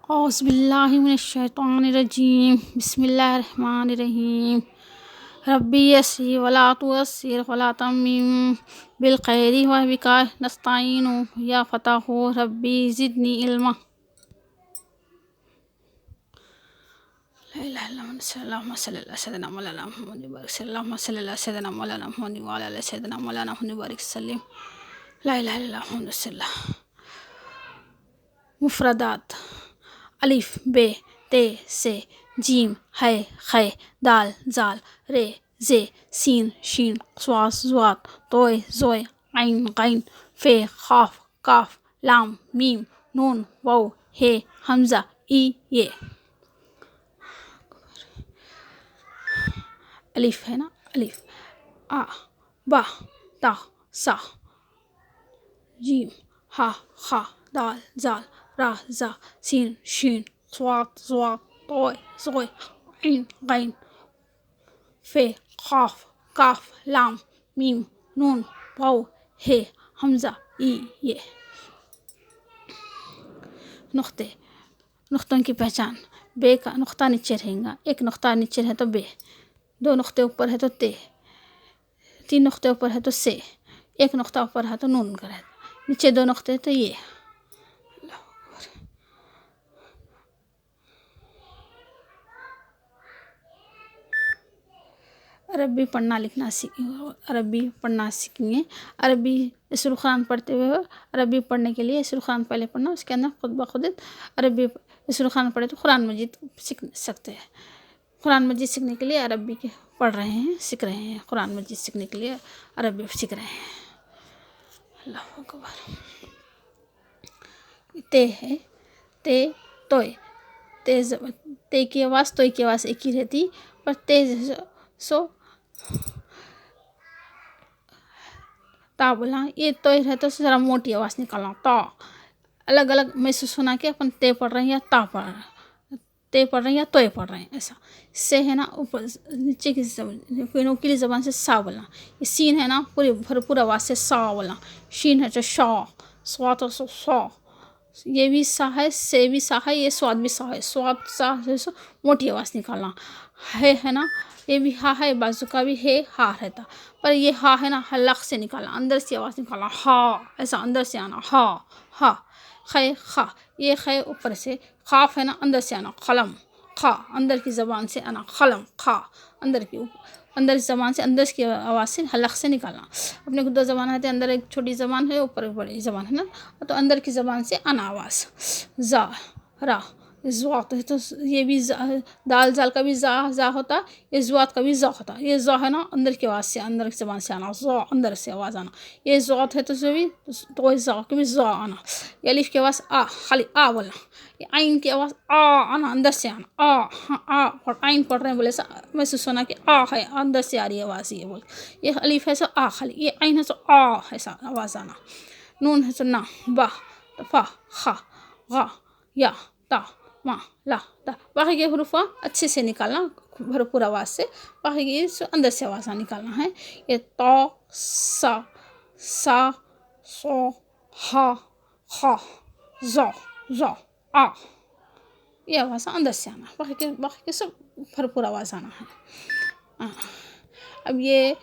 औज़ुबिल्लाहिमिनश्शैतानिर्रजीम बिस्मिल्लाहिर्रहमानिर्रहीम रब्बी यस्सिर वला तुअस्सिर वला तम्मिम बिलखैरि व बिका नस्तईनु या फताहु रब्बी ज़िदनी इल्मा। ला इलाहा इल्लल्लाह अल्लाहुम्मा सल्लि अला सय्यिदिना मौलाना मुहम्मद व बारिक अल्लाहुम्मा सल्लि अला सय्यिदिना मौलाना मुहम्मद व अला सय्यिदिना मौलाना मुहम्मद व बारिक सल्लिम। ला इलाहा इल्लल्लाह मुहम्मदुर रसूलुल्लाह। मुफ़रदात अलिफ बे ते से जीम है खे दाल जाल रे जे सीन शीन स्वास ज़्वात तोय ज़ोय ऐन गैन फे खाफ काफ लाम मीम नून वाव हे हमज़ा ई ये। अलिफ है ना, अलिफ आ बा ता सा जीम हा खा दाल जाल रा जा सीन शीन स्वात ज़्वात तोय ज़ोय ऐन गैन फे खाफ काफ लाम मीम नून वाव हे हमज़ा ई ये। नुक्ते नुक्तों की पहचान। बे का नुक्ता नीचे रहेगा, एक नुक्ता नीचे है तो बे, दो नुक्ते ऊपर है तो ते, तीन नुक्ते ऊपर है तो से, एक नुक्ता ऊपर है तो नून का रहता, नीचे दो नुक्ते है तो ये। अरबी पढ़ना लिखना अरबी पढ़ना सीखेंगे। अरबी इसरुल कुरान पढ़ते हुए अरबी पढ़ने के लिए इसरुल कुरान पहले पढ़ना, उसके अंदर खुद ब खुद अरबी इसरुल कुरान पढ़े तो कुरान मजीद सीख सकते हैं। कुरान मजीद सीखने के लिए अरबी के पढ़ रहे हैं, सीख रहे हैं। कुरान मजीद सीखने के लिए अरबी सीख रहे हैं। अल्लाहु अकबर। ते है ते तोय, ते की आवाज़ तोय की आवाज़ एक ही रहती, पर तेज सो ता बोलना, ये तोय है तो ज़रा मोटी आवाज़ निकालना ता। अलग अलग महसूस होना कि अपन ते पढ़ रहे हैं या ता पढ़ रहे हैं, ते पढ़ रहे हैं या तोय पढ़ रहे हैं, ऐसा। इससे है ना ऊपर नीचे की नुकीली ज़बान से सा बोलना। ये सीन है ना पूरी भरपूर आवाज़ से सा बोलना। शीन है तो शा, स्वात तो सा, ये भी सा है, से भी सा है, ये स्वाद भी सा है, स्वाद सा जैसे मोटी आवाज़ निकालना। है ना, ये भी हा है, बाजू का भी है हा रहता, पर ये हा है ना हलक से निकालना, अंदर से आवाज़ निकालना हा, ऐसा अंदर से आना हा हा। खे खा, ये खे ऊपर से, खाफ है ना अंदर से आना खलम खा, अंदर की ज़बान से आना खलम खा, अंदर की ज़बान से अंदर की आवाज़ से हलक से निकालना। अपने को दो ज़बान है, अंदर एक छोटी ज़बान है, ऊपर एक बड़ी ज़बान है ना, तो अंदर की ज़बान से आना आवाज़। जा रा ज़्वात है तो ये भी दाल जाल का भी जा होता, ये ज़्वात का भी जा होता। ये जा है ना अंदर की आवाज़ से, अंदर की ज़बान से आना जा, अंदर से आवाज़ आना। ये ज़्वात है तो जो भी तो जा के भी जा आना। ये अलिफ की आवाज़ आ, खाली आ बोलना। ये आइन की आवाज़ आ आना, अंदर से आना आ, हाँ आ, और आइन पढ़ रहे हैं बोले सा महसूस होना कि आ है, अंदर से आ रही है आवाज़, ये बोल। ये अलिफ है सो आ खाली, ये आइन है सो आ, ऐसा आवाज़ आना। नून है सो ना, बा फा खा गा या ता मा ला ता। बाकी के हुरूफ़ अच्छे से निकालना, भरपूर आवाज़ से, बाकी के अंदर से आवाज़ निकालना है। ये ता सा सो हा खा जा आ, ये आवाज़ अंदर से आना, बाकी के सब भरपूर आवाज़ आना है। अब ये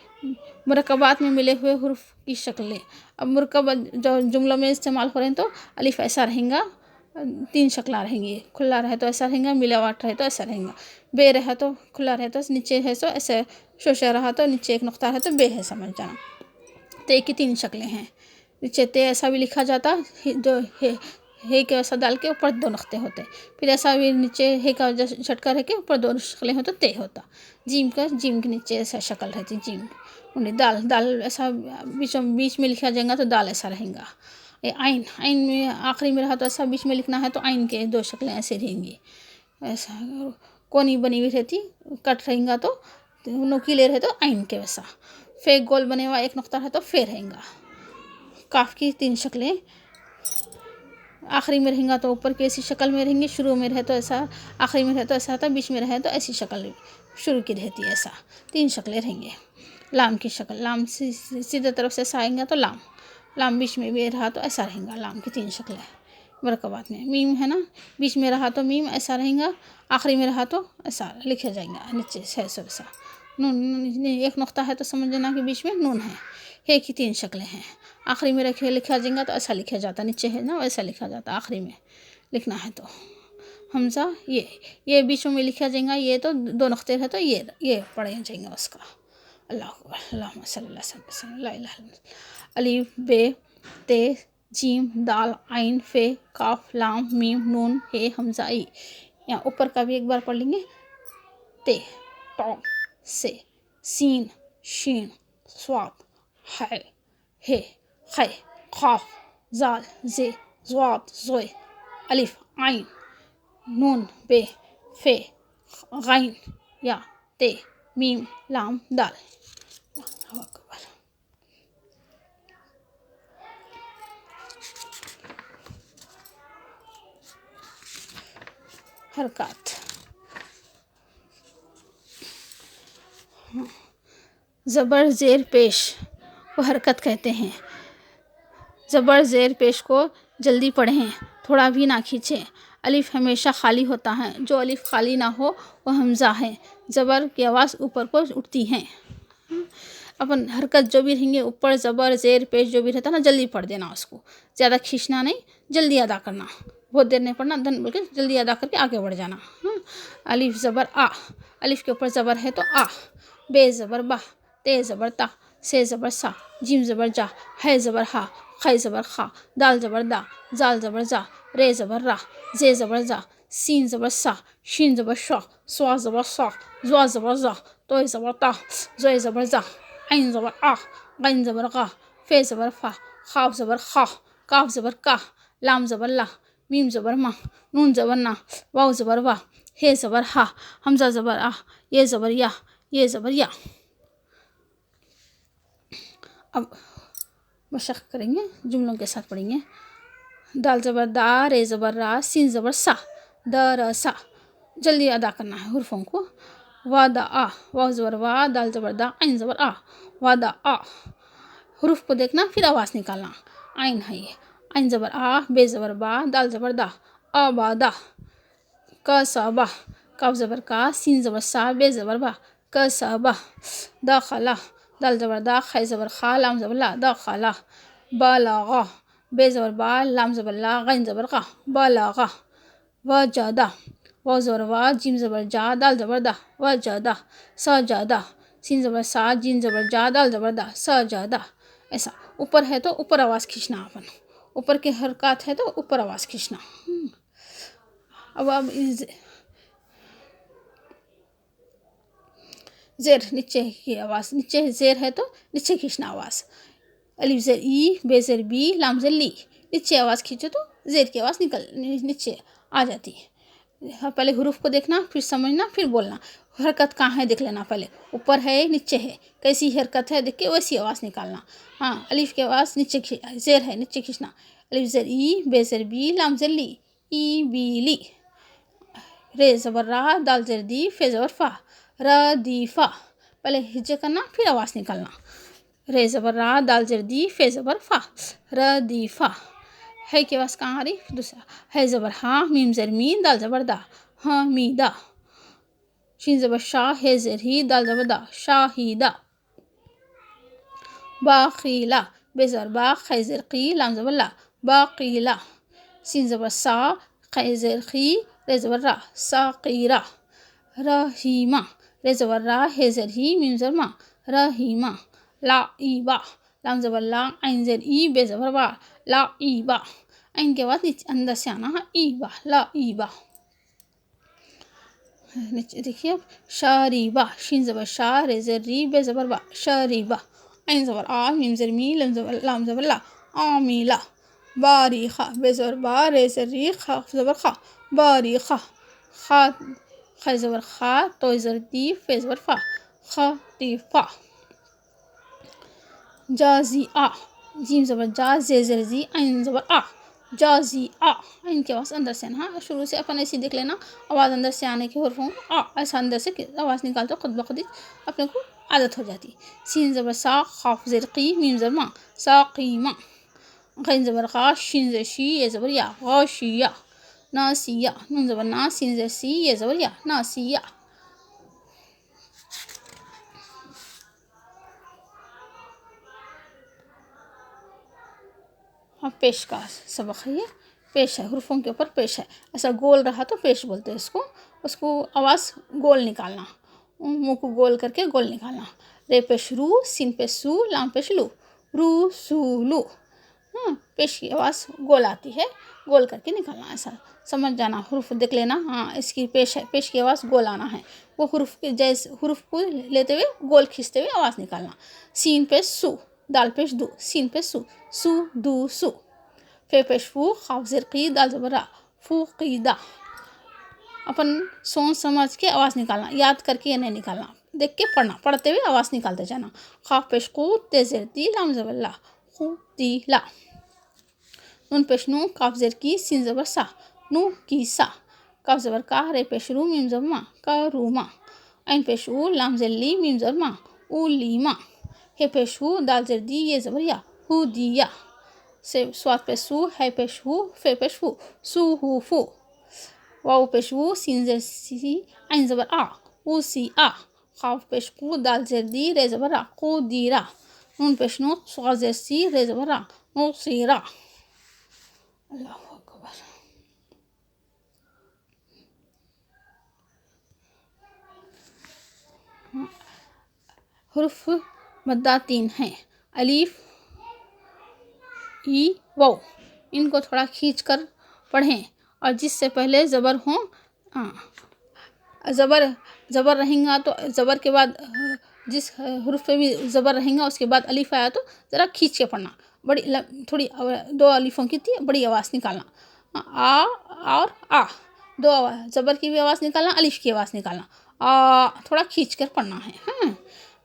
मुरक्कबात में मिले हुए हुरूफ़ की शक्लें। अब मुरक्कब जो जुमलों में इस्तेमाल हो रहे हैं तो अलिफ ऐसा रहेगा, तीन शक्ला रहेंगी। खुला रहे तो ऐसा रहेगा, मिलावट रहे तो ऐसा रहेगा। बे रहे तो खुला रहे तो नीचे है सो ऐसे, शोशा रहा तो नीचे एक नुक्ता है तो बे है, समझ जाना। ते की तीन शक्लें हैं। नीचे ते ऐसा भी लिखा जाता, जो हे के ऐसा डाल के ऊपर दो नुक्ते होते। फिर ऐसा भी नीचे हे का झटका रह के ऊपर दो शक्लें हो तो ते होता। जीम के नीचे ऐसा शक्ल रहती, जीम। दाल ऐसा बीच में लिखा जाएगा तो दाल ऐसा रहेगा। आइन में आखिरी में रहा तो ऐसा बीच में लिखना है तो आइन के दो शक्लें ऐसे रहेंगी। ऐसा कोनी बनी हुई रहती, कट रहेगा तो नुकीले रहे तो आइन के वैसा। फे गोल बने हुआ एक नुक्ता है तो फे रहेगा। काफ की तीन शक्लें, आखिरी में रहेगा तो ऊपर की ऐसी शक्ल में रहेंगी, शुरू में रहे तो ऐसा, आखिरी में रहे तो ऐसा था, बीच में रहे तो ऐसी शक्ल शुरू की रहती है, ऐसा तीन शक्लें रहेंगे। लाम की शक्ल, लाम सीधे तरफ से ऐसा आएगा तो लाम बीच में भी रहा तो ऐसा रहेगा, लाम की तीन शक्लें। बरकबात में मीम है ना, बीच में रहा तो मीम ऐसा रहेगा, आखिरी में रहा तो ऐसा लिखा जाएगा नीचे से ऐसा। नून एक नुक्ता है तो समझ लेना कि बीच में नून है। हे की 3 शक्लें हैं, आखिरी में रखे लिखा जाएगा तो ऐसा लिखा जाता, नीचे है ना वैसा लिखा जाता, आखिरी में लिखना है तो हमजा ये बीच में लिखा जाएगा, ये तो 2 नुक्ते है तो ये पढ़े जाएंगे उसका। अल्लाह अकबर, अल्लाहुम्मा सल्ली अला सय्यिदिना ला इलाहा इल्लल्लाह। अलिफ बे ते जीम दाल आइन फे काफ लाम मीम नून हे हमजा ई। यहाँ ऊपर का भी एक बार पढ़ लेंगे। ते टॉ से सीन शीन स्वाद है हे खे खाफ जाल जे ज़्वाद ज़ोए अलिफ आइन नून बे फे गैन या ते मीम लाम दाल। हरकत ज़बर ज़ेर पेश को हरकत कहते हैं। ज़बर ज़ेर पेश को जल्दी पढ़ें, थोड़ा भी ना खींचें। अलिफ हमेशा खाली होता है, जो अलिफ खाली ना हो वो हमज़ा है। ज़बर की आवाज़ ऊपर को उठती है। अपन हरकत जो भी रहेंगे ऊपर ज़बर ज़ेर पेश जो भी रहता ना जल्दी पढ़ देना, उसको ज़्यादा खींचना नहीं, जल्दी अदा करना, बहुत देर नहीं पढ़ना, धन बोल के जल्दी अदा करके आगे बढ़ जाना। अलिफ ज़बर आ, अलिफ के ऊपर ज़बर है तो आ। बे ज़बर बा, ते ज़बर ता, से ज़बर सा, जीम ज़बर जा, है ज़बर हा, खे ज़बर खा, दाल ज़बर दा, जाल ज़बर जा, रे ज़बर रा, जे ज़बर जा, सीन ज़बर सा, शीन ज़बर शा, स्वा ज़बर सा, ज़्वा ज़बर जा, तोय ज़बर ता, ज़ोय ज़बर जा, ऐन ज़बर आ, गैन ज़बर गा, फे ज़बर फा, खाफ ज़बर खा, काफ ज़बर का, लाम ज़बर ला, मीम ज़बर मा, नून ज़बर ना, वाव ज़बर वा, हे ज़बर हा, हमज़ा ज़बर आ, ये ज़बर या, ये ज़बर या। अब मशक़ करेंगे, जुमलों के साथ पढ़ेंगे। दाल ज़बर दा, रे ज़बर रा, सीन ज़बर सा, द र सा, जल्दी अदा करना है हुर्फ़ों को। वा दा आ, वाव ज़बर वा, दाल ज़बर दा, ऐन ज़बर आ, वा दा आ। हुरूफ को देखना फिर आवाज़ निकालना। ऐन है ये, ऐन ज़बर आ, बे ज़बर बा, दाल ज़बर दा, आ बा दा, क सा बा, काफ ज़बर का, सीन ज़बर सा, बे ज़बर बा, क सा बा, दा खला, दाल ज़बर दा, खे ज़बर खा, लाम ज़बर ला, दा खला, बा ला गा, बे ज़बर बा, लाम ज़बर ला, गैन ज़बर गा, बा ला गा, व जादा, वाव ज़बर वा, जीम ज़बर जा, दाल ज़बर दा, व जादा, स जादा, सीन ज़बर सा, जीन ज़बर जा, दाल ज़बर दा, स जादा। ऐसा ऊपर है तो ऊपर आवाज़ खींचना, अपन ऊपर के हरकत है तो ऊपर आवाज़ खींचना। अब ज़ेर नीचे की आवाज़, नीचे ज़ेर है तो नीचे खींचना आवाज़। अलिफ ज़ेर ई, बे ज़ेर बी, लाम ज़ेर ली, नीचे आवाज़ खींचो तो ज़ेर की आवाज़ नीचे आ जाती है। पहले हुरूफ को देखना, फिर समझना, फिर बोलना। हरकत कहाँ है देख लेना, पहले ऊपर है नीचे है, कैसी हरकत है देख के वैसी आवाज़ निकालना। हाँ, अलिफ की आवाज़ नीचे ज़ेर है नीचे खींचना। अलिफ ज़ेर ई, बे ज़ेर बी, लाम ज़ेर ली, ई बी ली। रे ज़बर रा, दाल ज़ेर दी, फे ज़बर फा, र दी फा। पहले हिज्जे करना फिर आवाज़ निकालना। रे ज़बर रा, दाल ज़ेर दी, फे ज़बर फा, र दी फा। है की आवाज़ कहाँ आ रही, दूसरा है ज़बर हाँ, मीम ज़ेर मी, दाल ज़बर दा, हाँ मी दा। शीन ज़बर शा, है ज़ेर ही, दाल ज़बर दा, शाहिदा। बाखीला, बे ज़बर बा, खे ज़ेर की, लाम ज़बर ला, बाकीला। सीन ज़बर सा, खे ज़ेर खी, रे ज़बर रा, साकीरा। रहीमा, रे ज़बर रा, है ज़ेर ही, मीम ज़बर मा, रहीमा। लाइबा, लाम ज़बर ला, ऐन ज़ेर ई, बे ज़बर बा, लाइबा। ऐन के बाद नीचे अंदर से आना है, ईबा, लाइबा। नीचे देखिए अब शरीबा, शीन ज़बर शा, रे ज़ेर री, बे ज़बर बा, शरीबा। ऐन ज़बर आ, मीम ज़ेर मी, लाम ज़बर ला, आमीला। बारीखा, बे ज़बर बा, रे ज़ेर री, खा ज़बर खा, बारीखा। खा, खे ज़बर खा, तो ज़ेर दी, फे ज़बर फा, खतीफा। जाज़िआ, जीम ज़बर जा, जे ज़ेर जी, ऐन ज़बर आ, जाज़िआ। ऐन की आवाज़ अंदर से ना, शुरू से अपन ऐसी देख लेना, आवाज़ अंदर से आने के हुर्फ़ों आ ऐसा अंदर से आवाज़ निकालते खुद ब खुद ही अपने को आदत हो जाती। सीन ज़बर सा, खाफ ज़ेर की, मीम ज़बर मा, साक़ीमा। गैन ज़बर गा, शिन ज़ेर शी, ये ज़बर या, गाशिया। नासिया, नून ज़बर ना, सिन ज़ेर सी, ये ज़बर या, नासिया। हाँ, पेश का सबक है ये। पेश है, हुर्फों के ऊपर पेश है। ऐसा गोल रहा तो पेश बोलते हैं इसको। उसको आवाज़ गोल निकालना, मुंह को गोल करके गोल निकालना। रे पेश रू, सिन पेश सू, लाम पेश लू, रू सू लू। हाँ, पेश की आवाज़ गोल आती है, गोल करके निकालना। ऐसा समझ जाना, हुर्फ देख लेना। हाँ, इसकी पेश है, पेश की आवाज़ गोल आना है। वो हुर्फ के जैसे हुर्फ को लेते हुए गोल खींचते हुए आवाज़ निकालना। सीन पेश सू, दाल पेश दू, सीन पेश सू, सू दू सू। फे पेश फू, खाफ ज़ेर की, दाल ज़बर रा, फू कीदा। अपन सोच समझ के आवाज़ निकालना, याद करके ये नहीं निकालना, देख के पढ़ना, पढ़ते हुए आवाज़ निकालते जाना। खाफ पेश कू, ते ज़ेर दी, लाम ज़बर ला, खू दी ला। नून पेश नू, काफ ज़ेर की, सिन ज़बर सा, नू की सा। काफ ज़बर का, रे पेश रू, मीम ज़बर मा, का रू मा। ऐन पेश ऊ, लाम ज़ेर ली, मीम ज़बर मा, ऊ ली मा। हे पेश हू, दाल ज़ेर दी, ये ज़बर या, हू दिया। से स्वाद पेश सू, है पेश हू, फे पेश फू, सू हू फू। वाऊ पेश वू, सिन ज़ेर सी, ऐन ज़बर आ, ऊ सी आ। खाफ पेश कू, दाल ज़ेर दी, रे ज़बर रा, कू दी रा। नून पेश नू, स्वाद ज़ेर सी, रे ज़बर रा, नू सी रा। अल्लाह अकबर। हुर्फ मद्दा 3 हैं, अलीफ, ई, वाऊ। इनको थोड़ा खींच कर पढ़ें और जिससे पहले ज़बर हों। ज़बर ज़बर रहेगा तो ज़बर के बाद जिस हुर्फ पे भी ज़बर रहेगा उसके बाद अलीफ आया तो ज़रा खींच के पढ़ना। बड़ी थोड़ी 2 अलीफों की थी, बड़ी आवाज़ निकालना। आ और आ, 2 आवाज़, ज़बर की भी आवाज़ निकालना, अलीफ की आवाज़ निकालना। थोड़ा खींच कर पढ़ना है।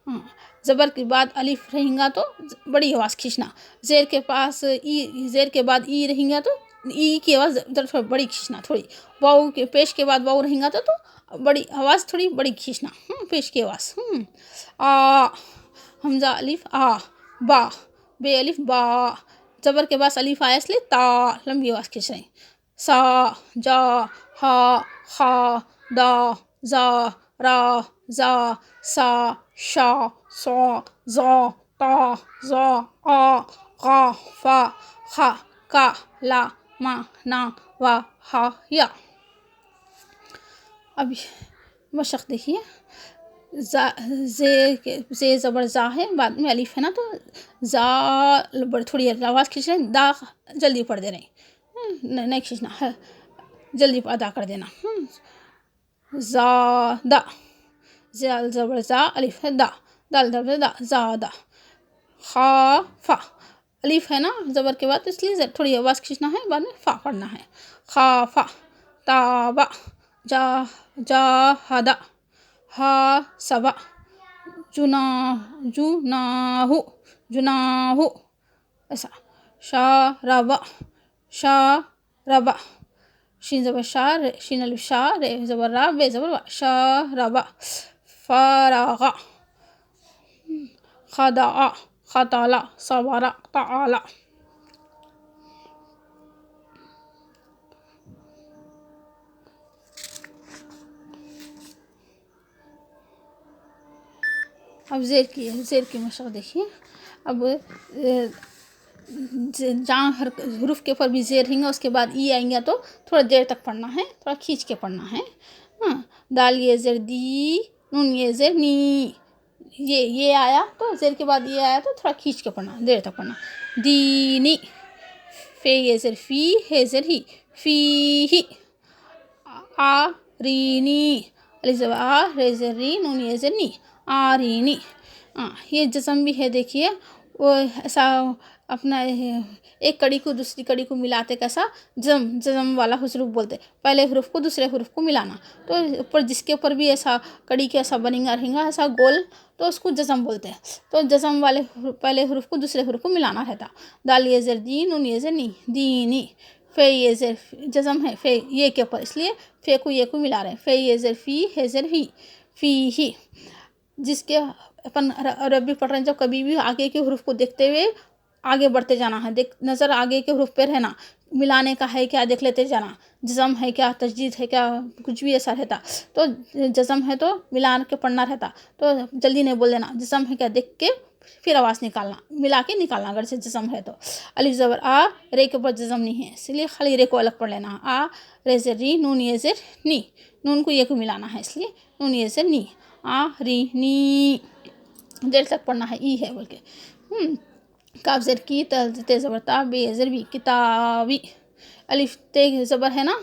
हाँ, ज़बर के बाद अलीफ रहेगा तो बड़ी आवाज़ खींचना। ज़ेर के पास ई, ज़ेर के बाद ई रहेगा तो ई की आवाज़ थोड़ी बड़ी खींचना थोड़ी। वाऊ के पेश के बाद वाऊ रहेगा तो बड़ी आवाज़ थोड़ी बड़ी खींचना। पेश की आवाज़। आ, हमजा अलीफ आ, बा, बे अलीफ बा। ज़बर के पास अलीफ आया इसलिए ता, लंबी आवाज़ खींच रहे हैं। सा, जा, हा, खा, दा, जा, रा, जा, सा, शा, सौ, ज़ा, ता, ज़ा, आ, गा, फा, खा, का, ला, मा, ना, वा, हा, या। अब मशक देखिए। जे ज़बर ज़ा है, बाद में अलीफ है ना, तो ज़ा थोड़ी आवाज़ खींच रहे हैं, दा जल्दी पढ़ दे रहे हैं। नहीं खींचना है, जल्दी अदा कर देना। ज़ा दा, ज़बर ज़ा, अलीफ है दा, दाल ज़बर दा, ज़ा दा। खा फा, अलीफ है ना ज़बर के बाद, इसलिए थोड़ी आवाज़ खींचना है, बाद में फ़ा पढ़ना है। खा फा, ताबा, जा जा हदा, हा सबा, जुना जुनाहु, जुनाहु। ऐसा। शारबा, शारबा। शिन ज़बर शा, शिन अलिफ शा, रे ज़बर रा, बे ज़बर बा, शारबा। फरागा, खदा, खताला, सवारा, ताला। अब ज़ेर की मशक देखिए। अब जहाँ हर हुरूफ के ऊपर भी ज़ेर रहेंगे, उसके बाद ई आएंगे तो थोड़ा देर तक पढ़ना है, थोड़ा खींच के पढ़ना है। दाल ये ज़ेर दी, नून ये ज़ेर नी। ये आया तो ज़ेर के बाद ये आया तो थोड़ा खींच के पढ़ना, देर तक पढ़ना। दीनी, फे ये ज़ेर फ़ी, हे ज़ेर ही, फ़ी ही। आ रीनी, अली ज़बर आ, रे ज़ेर री, नून ये ज़ेर नी, आ रीनी। ये जज़म भी है देखिए। वो ऐसा अपना एक कड़ी को दूसरी कड़ी को मिलाते कैसा जज़म वाला हुरूफ बोलते। पहले हुरूफ को दूसरे हुरूफ को मिलाना, तो ऊपर जिसके ऊपर भी ऐसा कड़ी के ऐसा बनेगा रहेगा ऐसा गोल, तो उसको जज़म बोलते हैं। तो जज़म वाले पहले हुरूफ को दूसरे हुरूफ को मिलाना रहता। दाल ये ज़ेर दी, नून ये ज़ेर नी, दीनी। फे ये ज़ेर जज़म है फे ये के ऊपर, इसलिए फे को ये को मिला रहे हैं। फे ये ज़ेर फ़ी, हे ज़ेर ही, फ़ी ही। जिसके अपन अरबी पढ़ रहे हैं, जब कभी भी आगे के हुरूफ को देखते हुए आगे बढ़ते जाना है, देख नज़र आगे के हरूफ पे रहना, मिलाने का है क्या देख लेते जाना, जज़म है क्या, तशदीद है क्या, कुछ भी ऐसा रहता तो जज़म है तो मिला के पढ़ना रहता, तो जल्दी नहीं बोल देना, जज़म है क्या देख के फिर आवाज़ निकालना, मिला के निकालना अगर से जज़म है तो। अलिफ ज़बर आ, रे के ऊपर जज़म नहीं है इसलिए खाली रे को अलग पढ़ लेना। आ रे ज़ेर री, नून ये ज़ेर नी, नून को ये को मिलाना है इसलिए नून ये ज़ेर नी, आ री नी, देर तक पढ़ना है, ई है बोल के। काफ ज़ेर की, ते ज़बर ता, बे ज़ेर बी, किताबी। अलिफ ते ज़बर है ना,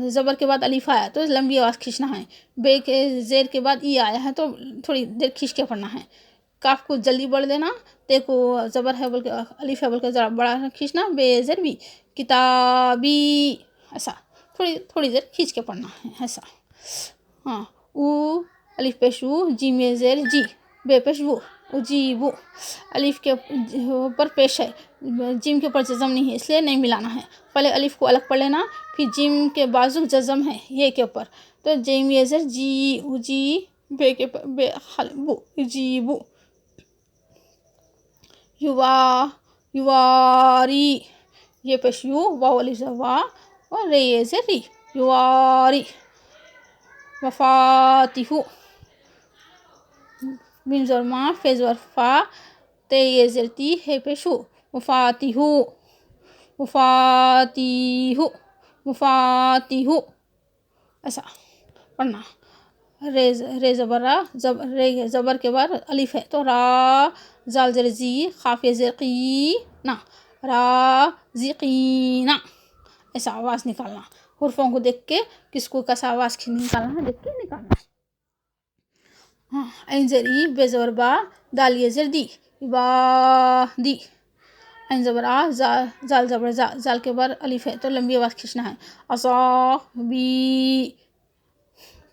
ज़बर के बाद अलिफ आया तो लंबी आवाज़ खींचना है, बे के ज़ेर के बाद ई आया है तो थोड़ी देर खींच के पढ़ना है। काफ को जल्दी बढ़ देना, ते को ज़बर है बोल के, अलिफ है बोल के ज़रा बड़ा खींचना, बे ज़ेर बी, किताबी, ऐसा थोड़ी थोड़ी देर खींच के पढ़ना है ऐसा। हाँ, ऊ अलिफ पेश ऊ, जी में ज़ेर जी, बे पेश वो, उजीबू। अलिफ के ऊपर पेश है, जिम के ऊपर जज़म नहीं है इसलिए नहीं मिलाना है, पहले अलिफ को अलग पढ़ लेना, फिर जिम के बाजू जज़म है ये के ऊपर, तो जिम ये ज़ेर जी, उजी, बे के बे बू, उजीबू। युवा, युवारी, ये पेश यू, वाव अलिफ वा, और रे ये ज़ेर री, युवारी। वफ़ातिहु, मीम ज़बर मा, फे ज़बर फा, ते ये ज़ेर ती, हे पेश हु, वफ़ातिहु, वफ़ातिहु, वफ़ातिहु, ऐसा पढ़ना। रे ज़बर रा, रे ज़बर के बाद अलिफ है तो रा, ज़ाल ज़ेर जी, खाफ ये ज़ेर की ना, रा ज़िकीना, ऐसा आवाज़ निकालना, हुर्फों को देख के किसको कैसा आवाज़ निकालना है देख के निकालना। हाँ, ऐन ज़ेर ई, बे ज़बर बा, दाल ये ज़ेर दी, इबादी। ऐन ज़बर आ, ज़ाल ज़बर जा, ज़ाल के बाद अलिफ है तो लंबी आवाज़ खींचना है, असा बी,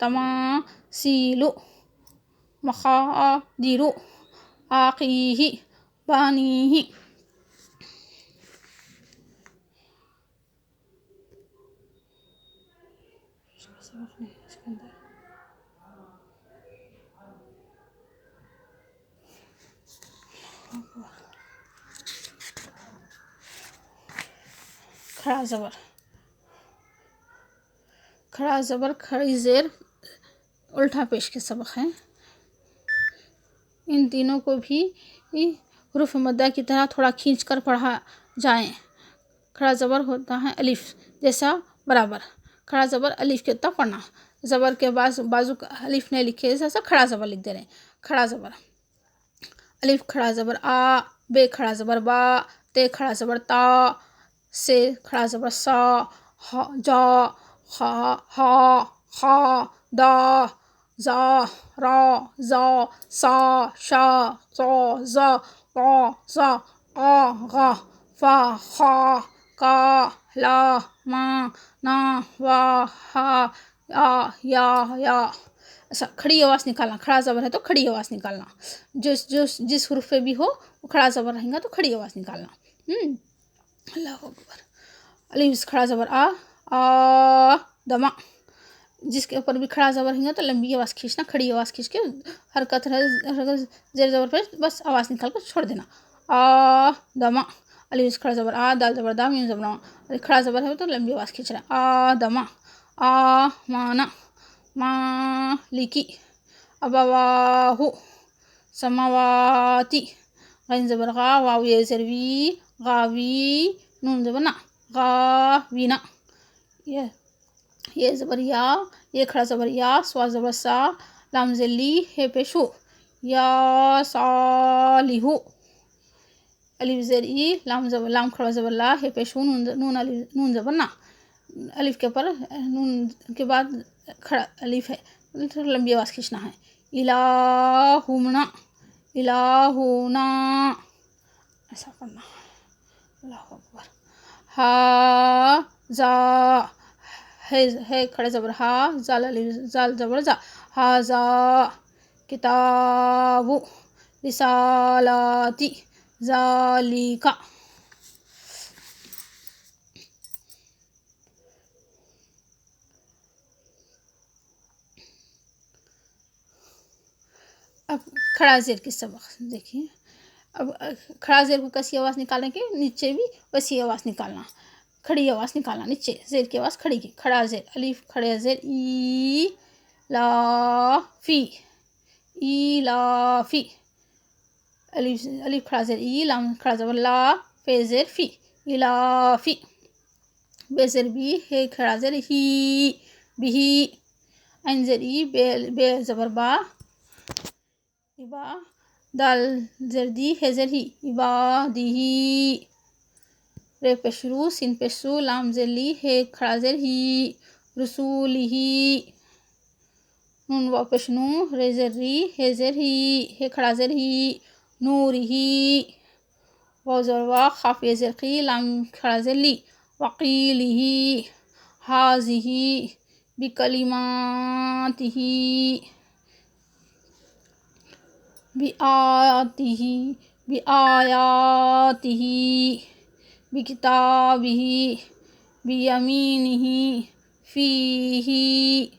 तमा सीलु, मखा दिरु, आक़ीही, बानीही। खड़ा ज़बर, खड़ा ज़बर, खड़ी ज़ेर, उल्टा पेश के सबक हैं, इन तीनों को भी हुरूफ मद्दा की तरह थोड़ा खींच कर पढ़ा जाए। खड़ा ज़बर होता है अलिफ जैसा बराबर, खड़ा ज़बर अलिफ के तब पढ़ना, ज़बर के बाजू अलिफ नहीं लिखे जैसा खड़ा ज़बर लिख दे रहे हैं। खड़ा ज़बर अलिफ, खड़ा ज़बर आ, बे खड़ा ज़बर बा, ते खड़ा ज़बर ता, से खड़ा ज़बर सा, जा, हा दा, जा, रा, जा, सा, शा, ज़ा, ज़ा, गा, फा, खा, का, ला, मा, ना, वा, हा, या। ऐसा खड़ी आवाज़ निकालना, खड़ा ज़बर है तो खड़ी आवाज़ निकालना, जिस हुरूफ पे भी हो वो खड़ा ज़बर रहेगा तो खड़ी आवाज़ निकालना। अल्लाह अकबर। अलिफ खड़ा ज़बर आ, दमा, जिसके ऊपर भी खड़ा ज़बर रहेगा तो लंबी आवाज़ खींचना, खड़ी आवाज़ खींच के हरकत ज़ेर ज़बर पे बस आवाज़ निकाल कर छोड़ देना, आ दमा। अलिफ खड़ा ज़बर आ, दाल ज़बर दा, मीम ज़बर मा, खड़ा ज़बर है तो लंबी आवाज़ खींच रहा, आ दमा, आ माना, मालिकी, अबवाहु, समावाती। गैन ज़बर गा, वाव ये ज़ेर वी, गावी, नून ज़बर ना, गावीना। ये ज़बर या, ये खड़ा ज़बर या, स्वा ज़बर सा, लाम ज़ेर ली, हे पेश हु, या सालिहु। अलिफ ज़ेर ई, लाम खड़ा ज़बर ला, हे पेश हु, नून ज़बर ना, अलिफ के ऊपर नून के बाद खड़ा अलिफ है तो लंबी आवाज़ खींचना है, इलाहुना, इलाहुना, ऐसा करना। अल्लाह अकबर। हा जा, है खड़ा ज़बर हा, ज़ाल ज़बर जा, हाजा किताबु, रिसालाती, ज़ालिका। अब खड़ा ज़ेर की सबक देखिए, अब खड़ा ज़ेर को कैसी आवाज़ निकालने की, नीचे भी वैसी आवाज़ निकालना, खड़ी आवाज़ निकालना, नीचे ज़ेर की आवाज़ खड़ी की। खड़ा ज़ेर अलिफ, खड़े ज़ेर ई लाफी, ई लाफी, अलिफ अलिफ खड़ा ज़ेर ई, लाम खड़ा ज़बर ला, फे ज़ेर फी, इलाफी। बे ज़ेर बी, हे खड़ा ज़ेर ही, बिही। ऐन ज़ेर ई, बे ज़बर बा, इबा। दाल ज़ेर दी, हे ज़ेर ही, इबादिही। रे पेश रू, सिन पेश सू, लाम ज़ेर ली, हे खड़ा ज़ेर ही, रसूलिही। नून वाव पेश नू, रे ज़ेर री, हे ज़ेर ही, हे खड़ा ज़ेर ही, नूरिही। वाव ज़बर वा, खाफ ये ज़ेर की, लाम खड़ा ज़ेर ली, वकीलिही। हाज़िही, बिकलिमातिही, बिआतिही, बिआयातिही, बिकिताबिही, बियमीनिही, फ़ीही।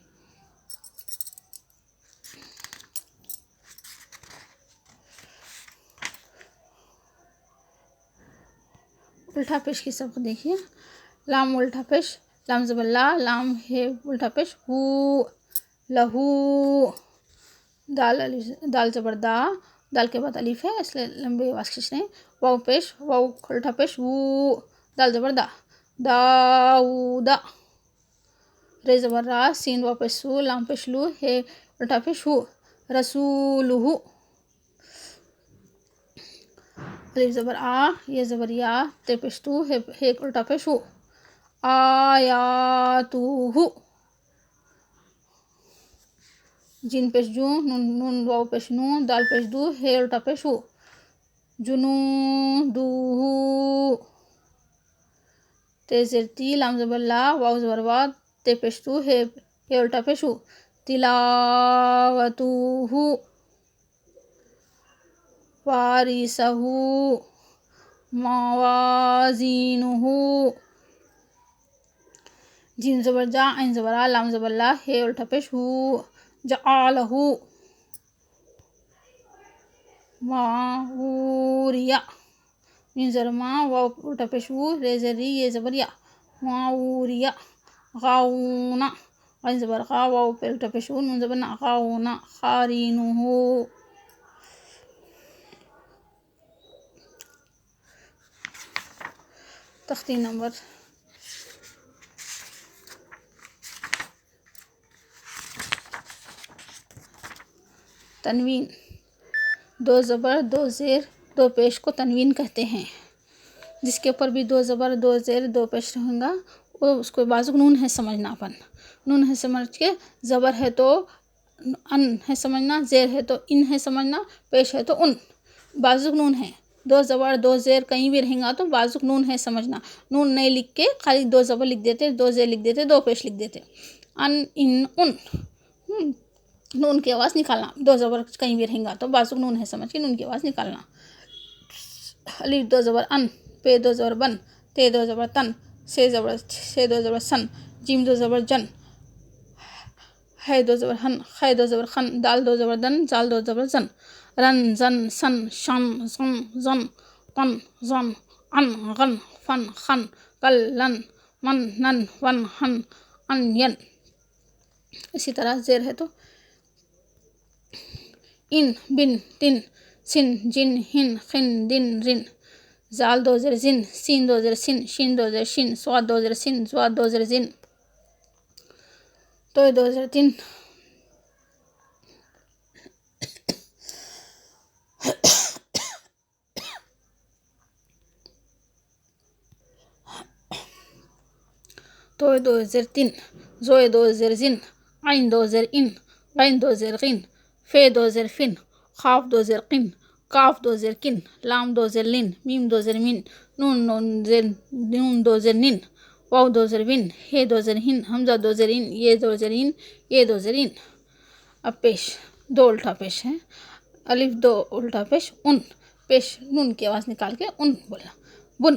उल्टा पेश की सबको देखिए। लाम उल्टा पेश, लाम ज़बर ला, लाम हे उल्टा पेश हु, लहू। दाल अलिफ, दाल ज़बर दा, दाल के बाद अलिफ है इसलिए लंबी आवाज़ खींच रहे हैं। वाव पेश, वाव उल्टा पेश वू, दाल ज़बर दा, दाऊदा। रे ज़बर रा, सीन वाव पेश सू, लाम पेश लू, हे उल्टा पेश हु, रसूलुहु। अलिफ ज़बर आ, ये ज़बर या, ते पेश तू, हे उल्टा पेश हु, आयातुहु। जिन पेश जू, नून वाव पेश नू, दाल पेश दू, हे उल्टा पेश हु, जुनूदुहु। ते ज़ेर ती, लाम ज़बर ला, वाव ज़बर वा, ते पेश तू, हे उल्टा पेश हु, तिलावतुहु। वारिसहु, मवाज़ीनुहु। जिन ज़बर जा, ऐन ज़बर आ, लाम ज़बर ला, हे उल्टा पेश हु, जआलहु। माऊरिया, मीम ज़बर मा, वाव उल्टा पेश हु, रे ज़ेर री, ये ज़बर या, माऊरिया। गाउना, ऐन ज़बर गा, वाव पे उल्टा पेश हु, नून ज़बर ना, गाउना, खारीनुहु। तख्ती नंबर तनवीन, दो ज़बर, दो ज़ेर, दो पेश को तनवीन कहते हैं। जिसके ऊपर भी दो ज़बर, दो ज़ेर, दो पेश रहेगा वो उसको बाजुक नून है समझना। अपन नून है समझ के, ज़बर है तो अन है समझना, ज़ेर है तो इन है समझना, पेश है तो उन। बाजुक नून है, दो ज़बर दो ज़ेर कहीं भी रहेगा तो बाजुक नून है समझना। नून नहीं लिख के खाली दो ज़बर लिख देते, दो ज़ेर लिख देते, दो पेश लिख देते। अन, इन, उन, नून की आवाज़ निकालना। दो ज़बर कहीं भी रहेगा तो बाजुक नून है समझ के नून की आवाज़ निकालना। अलिफ दो ज़बर अन, पे दो ज़बर बन, ते दो ज़बर तन, से दो ज़बर सन, जिम दो ज़बर जन, है दो ज़बर हन, खे दो ज़बर खन, दाल दो ज़बर दन, जाल दो ज़बर जन, रन, जन, सन, शम, ज़म, जन, कन, जन, अन, गन, फन, खन, कल, लन, मन, नन, वन, हन, अन, यन। इसी तरह ज़ेर है तो इन, बिन, तिन, सिन, जिन, हिन, खिन, दिन, रिन। जाल दो ज़ेर जिन, सीन दो ज़ेर सिन, शीन दो ज़ेर शिन, स्वाद दो ज़ेर सिन, स्वाद दो ज़ेर जिन, तो दो ज़ेर तिन। तो दो ज़ेर तिन, जोए दो ज़ेर जिन, आइन दो ज़ेर इन, गैन दो ज़ेर गिन, फे दो ज़ेर फिन, खाफ दो ज़ेर किन, काफ दो ज़ेर किन, लाम दो ज़ेर लिन, मीम दो ज़ेर मिन, नून दो ज़ेर निन, वाव दो ज़ेर विन, हे दो ज़ेर हिन, हमज़ा दो ज़ेर इन, ये दो ज़ेर इन, ये दो ज़ेर इन। अब पेश, दो उल्टा पेश है। अलिफ दो उल्टा पेश, उन पेश, नून की आवाज़ निकाल के उन बोलना। बुन,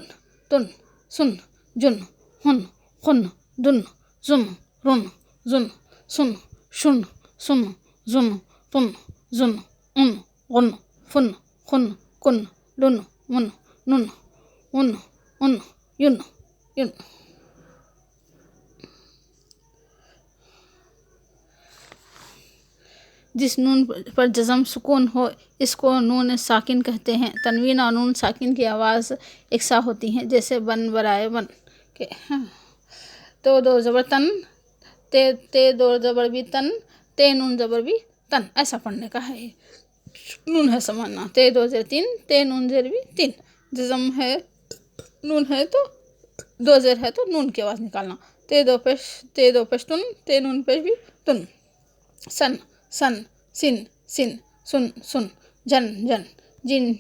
तुन, सुन, जुन, हुन, खुन, दुन, जुम, रुन, जुन, सुन, शुन, सुन, जुन, तुन, जुन, उन, गुन, फुन, खुन, कुन, लुन मुन नुन उन उन युन युन। जिस नून पर जज़म सुकून हो इसको नून साकिन कहते हैं। तनवीन और नून साकिन की आवाज़ एक सा होती हैं, जैसे बन बराए बन के। तो दो ज़बर तन, ते दो ज़बर भी तन, ते नून ज़बर भी तन, ऐसा पढ़ने का है। नून है समाना, ते दो ज़ेर तीन, ते नून ज़ेर भी तीन। जज़म है, नून है तो दो ज़ेर है तो नून की आवाज़ निकालना। ते दो पेश तुन, ते नून पेश भी तुन। सन सन, सिन सिन, सुन सुन, जन जन, जिन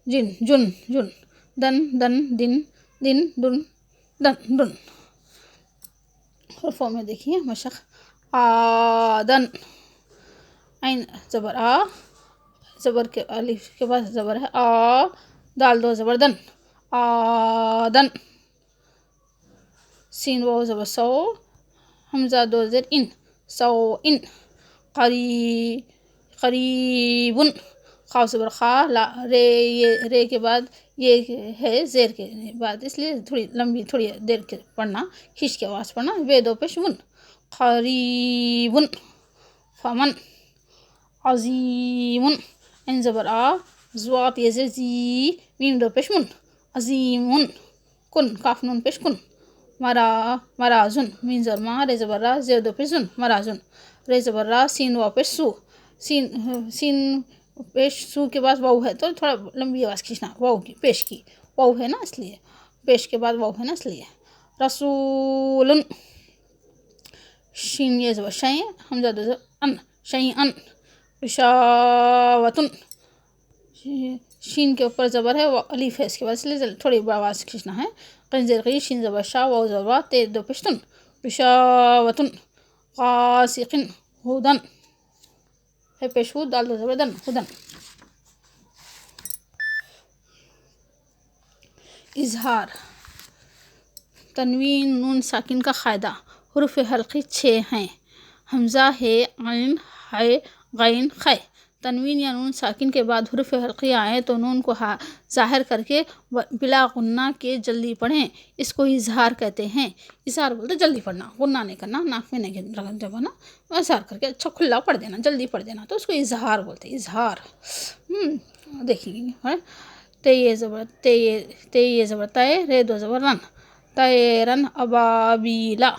जिन, जुन जुन, दन दन, दिन दिन, दुन दन दुन। हरफों में देखिए मशक। आदन, ऐन ज़बर आ, ज़बर के अलिफ के बाद ज़बर है आ, दाल दो ज़बर दन, आदन। सीन वाव ज़बर सौ, हमज़ा दो ज़ेर इन, सौ इन। करीबुन, खाफ ज़बर खा, ला रे, ये रे के बाद ये है ज़ेर के बाद, इसलिए थोड़ी लंबी, थोड़ी देर के पढ़ना, खींच के आवाज़ पढ़ना। वे दो पेश मुन, करीबुन। फमन, अज़ीमुन, इन ज़बर आ, ज़्वात ये ज़ेर जी, मीम दो पेश मुन, अज़ीमुन। कुन, काफ नून पेश कुन। मराजुन, मीन ज़बर मा, रे ज़बर रा, ज़ेर दो पेश जुन, मराजुन। रे ज़बर रा, सीन वाव पेश सू, सीन पेश सू के बाद वाव है तो थोड़ा लंबी आवाज़ खींचना, वाव की पेश की, वाव है ना इसलिए, पेश के बाद वाव है ना इसलिए। रसूलुन, शीन ये ज़बर शय, हमज़ा दो ज़बर अन, शय अन। इशावतुन, शीन के ऊपर ज़बर है, अलीफ है इसके बाद, इसलिए थोड़ी आवाज़ खींचना है। क़ंज़ेर क़ी, शीन ज़बर शाह, वाव ज़बर वा, ते दो पेश तुन, इशावतुन। क़ासिक़िन, हुदन, है पेश हु, दाल दो ज़बर दन, हुदन। इजहार। तनवीन नून साकिन का क़ायदा। हुरूफ़ हल्क़ी 6 हैं। हमज़ा है, ऐन है, गैन ख़ै। तनवीन या नून साकिन के बाद हुरूफ़ हल्क़ी आए तो नून को ज़ाहिर करके बिला गुन्ना के जल्दी पढ़ें, इसको इजहार कहते हैं। इजहार बोलते जल्दी पढ़ना, गुन्ना नहीं करना, नाक में नहीं जब है ना, इजहार करके अच्छा खुला पढ़ देना, जल्दी पढ़ देना, तो उसको इजहार बोलते हैं, इजहार। देखिए, ते ये ज़बर तय, रे दो ज़बर रन, तैरन अबाबीला।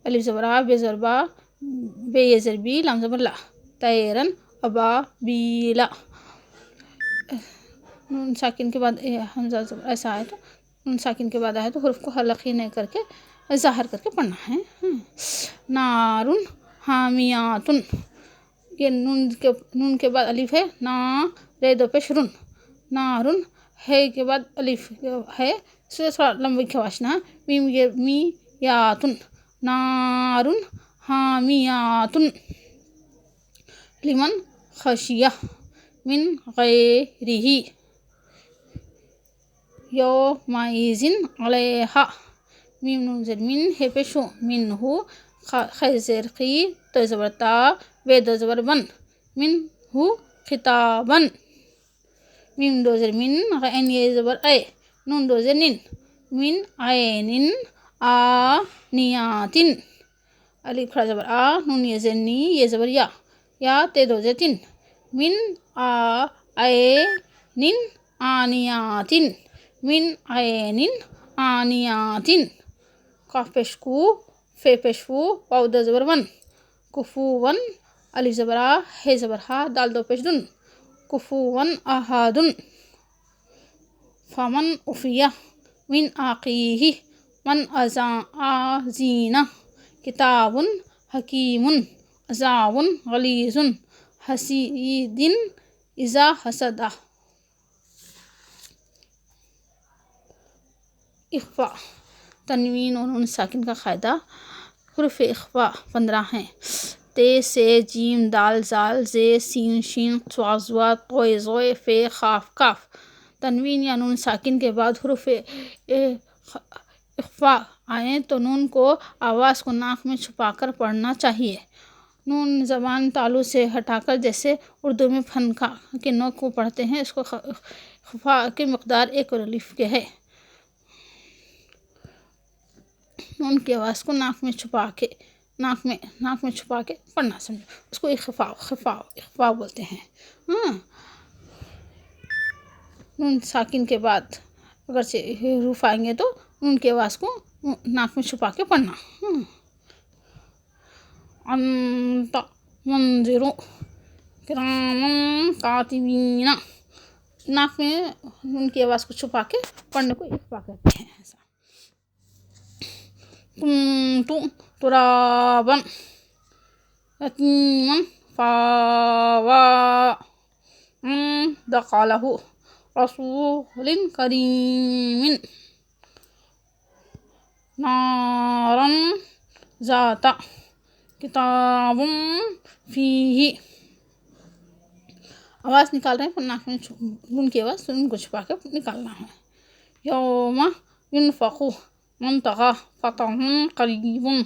अलिफ ज़बर आ, बे ज़बर बा, बे ये ज़बर बी, लाम ज़बर ला, तैरन अबाबीला। नून साकिन के बाद हमज़ा ज़बर ऐसा आए तो, नून साकिन के बाद आए तो हुरूफ को हलक़ी नहीं करके ज़ाहिर करके पढ़ना है। नारुन हामियातुन, ये नून के बाद अलिफ है, ना, रे दो पेश रुन, नारुन। है के बाद अलिफ है, इसलिए थोड़ा लंबी खवाश ना, मीम ये मी यातुन, नारुन हामियातुन। लिमन खशिया मिन गैरिही, यौमाइज़िन अलैहा, मीम नून ज़ेर मिन, है पेश हु, मिन्हु। ख़ै ज़ेर क़ी, तो ज़बर ता, वे दो ज़बर बन, मिन्हु खिताबन। मीम दो ज़ेर मिन, गैन ये ज़बर ऐ, नून दो ज़ेर निन, मिन ऐनिन आनियातिन। अलिफ खड़ा ज़बर आ, नून ये ज़ेर नी, ये ज़बर या ते दो ज़ेर तिन, मिन ऐनिन आनियातिन, मिन ऐनिन आनियातिन। काफ पेश कू, फे पेश फू, वाव दो ज़बर वन, कुफुवन। अलिफ ज़बर आ, है ज़बर हा, दाल दो पेश दुन, कुफुवन अहादुन। फमन उफ़िया मिन आक़ीही, मन आज़ीना। किताबुन हकीमुन, अज़ाबुन गलीज़ुन, हसीदिन इज़ा हसदा। इख़्फ़ा। तनवीन और नून साकिन का क़ायदा। हुरूफ़ इख़्फ़ा 15 हैं। ते, से, जीम, दाल, ज़ाल, ज़े, सीन, शीन, ज़्वा, ज़्वा, तोय, ज़ोय, फ़े, ख़ाफ़, काफ़। तनवीन या नून साकिन के बाद हुरूफ़ इख़्फ़ा आए तो नून को आवाज़ को नाक में छुपाकर पढ़ना चाहिए। नून ज़बान तालु से हटाकर जैसे उर्दू में फनका के नोक को पढ़ते हैं, इसको खफा की मकदार एक रलीफ के है। नून की आवाज़ को नाक में छुपा के पढ़ना, समझो, उसको इख्फा बोलते हैं। नून साकिन के बाद अगर से हरूफ आएंगे तो नून की आवाज़ को नाक में छुपा के पढ़ना। अंत मंजिरो किरामन कातिबीना, नाक में नून की आवाज़ को छुपा के पढ़ने को इख्फा कहते हैं। ऐसा कुंतु तुराबन यतीमन फावा दखलहु रसूलिन करीमिन नारन ज़ाता किताबुम फीही। आवाज़ निकाल रहे हैं पर नाक में नून की आवाज़ नून को छुपा के निकालना है। यौमा युनफ़ख़ु मन तग़ा फ़तहुन क़रीबुन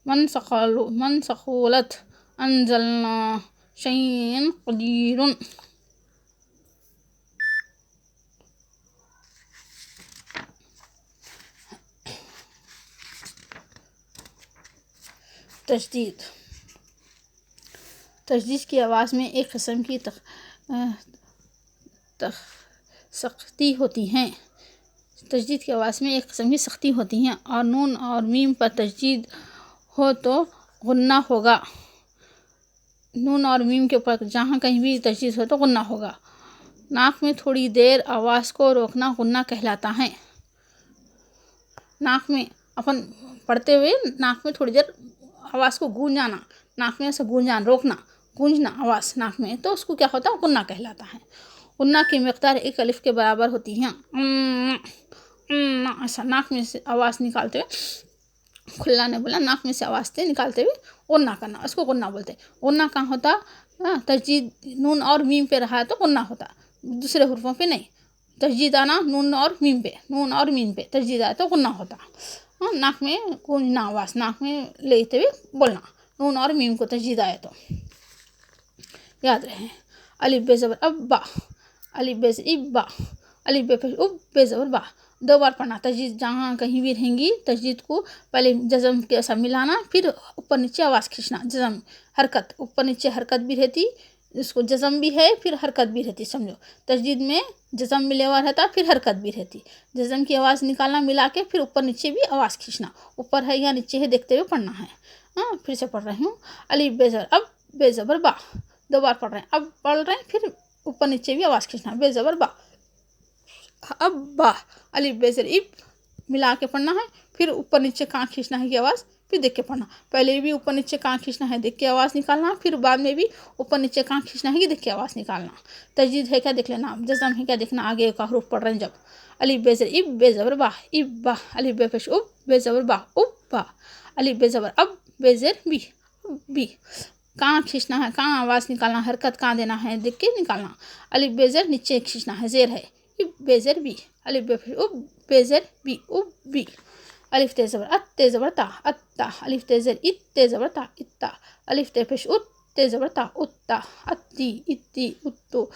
मन सक़ुलत अंज़लना शैअन क़दीरुन। तजदीद की आवाज़ में एक किस्म की सख्ती होती है। तजदीद की आवाज़ में एक किस्म की सख्ती होती है और नून और मीम पर तजदीद हो तो गुन्ना होगा। नून और मीम के ऊपर जहाँ कहीं भी तजदीद हो तो गुन्ना होगा। नाक में थोड़ी देर आवाज़ को रोकना गुन्ना कहलाता है। नाक में अपन पढ़ते हुए नाक में थोड़ी देर आवाज़ को गूंजाना, नाक में ऐसे गूंजना आवाज़ नाक में, तो उसको क्या होता है, गुन्ना कहलाता है। गुन्ना की मकदार एक अलिफ के बराबर होती है। ऐसा नाक में से आवाज़ निकालते हुए, खुला ने बोला, नाक में से आवाज़ से निकालते हुए गुन्ना करना, उसको गुन्ना बोलते हैं। गुन्ना कहाँ होता, तजदीद नून और मीम पे रहा है तो गुन्ना होता, दूसरे हुर्फों पे नहीं। तजदीद आना नून और मीम पे तजदीद आया तो गुन्ना होता। नाक में गूंजना आवाज़, नाक में लेते हुए बोलना, नून और मीम को तजदीद आया तो याद रहे। अलिफ बे ज़बर अब्बा, अलिफ बे से इब्बा, अलिफ बे पेश उब बे ज़बर बा, 2 बार पढ़ना। तजदीद जहाँ कहीं भी रहेंगी तजदीद को पहले जज़म के ऐसा मिलाना, फिर ऊपर नीचे आवाज़ खींचना। जज़म हरकत, ऊपर नीचे हरकत भी रहती, इसको जज़म भी है फिर हरकत भी रहती। समझो, तजदीद में जज़म मिले हुआ रहता फिर हरकत भी रहती। जज़म की आवाज़ निकालना मिला के, फिर ऊपर नीचे भी आवाज़ खींचना, ऊपर है या नीचे है देखते हुए पढ़ना है। फिर से पढ़ रही हूँ। अलिफ बे ज़बर अब बे ज़बर बा, 2 बार पढ़ रहे हैं, अब पढ़ रहे हैं, फिर ऊपर नीचे भी आवाज़ खींचना, बे ज़बर बा अब बा। अलिफ बे ज़र इब मिला के पढ़ना है, फिर ऊपर नीचे कहाँ खींचना है की आवाज़, फिर देख के पढ़ना। पहले भी ऊपर नीचे कहाँ खींचना है देख के आवाज़ निकालना, फिर बाद में भी ऊपर नीचे कहाँ खींचना है कि देख के आवाज़ निकालना। तजदीद है क्या देख लेना, जज़म है क्या देखना, आगे का हरूफ पढ़ रहे हैं जब। अलिफ बे ज़र इब बे ज़बर बा इब बा, अलिफ बे पेश उब बे ज़बर बा उब बा, अलिफ बे ज़बर अब बे ज़र बी। कहाँ खींचना है, कहाँ आवाज़ निकालना, हरकत कहाँ देना है देख के निकालना। अलिफ बे ज़र नीचे खींचना है, ज़ेर है, इब बे ज़र बी, अलिफ बे पेश उब बे ज़र बी उब बी। अलिफ ते ज़बर अत ते ज़बर ता अत्ता, अलिफ ते ज़र इत ते ज़बर ता इत्ता, अलिफ ते पेश उत ते ज़बर ता उत्ता, अत्ती इत्ती उत्तू,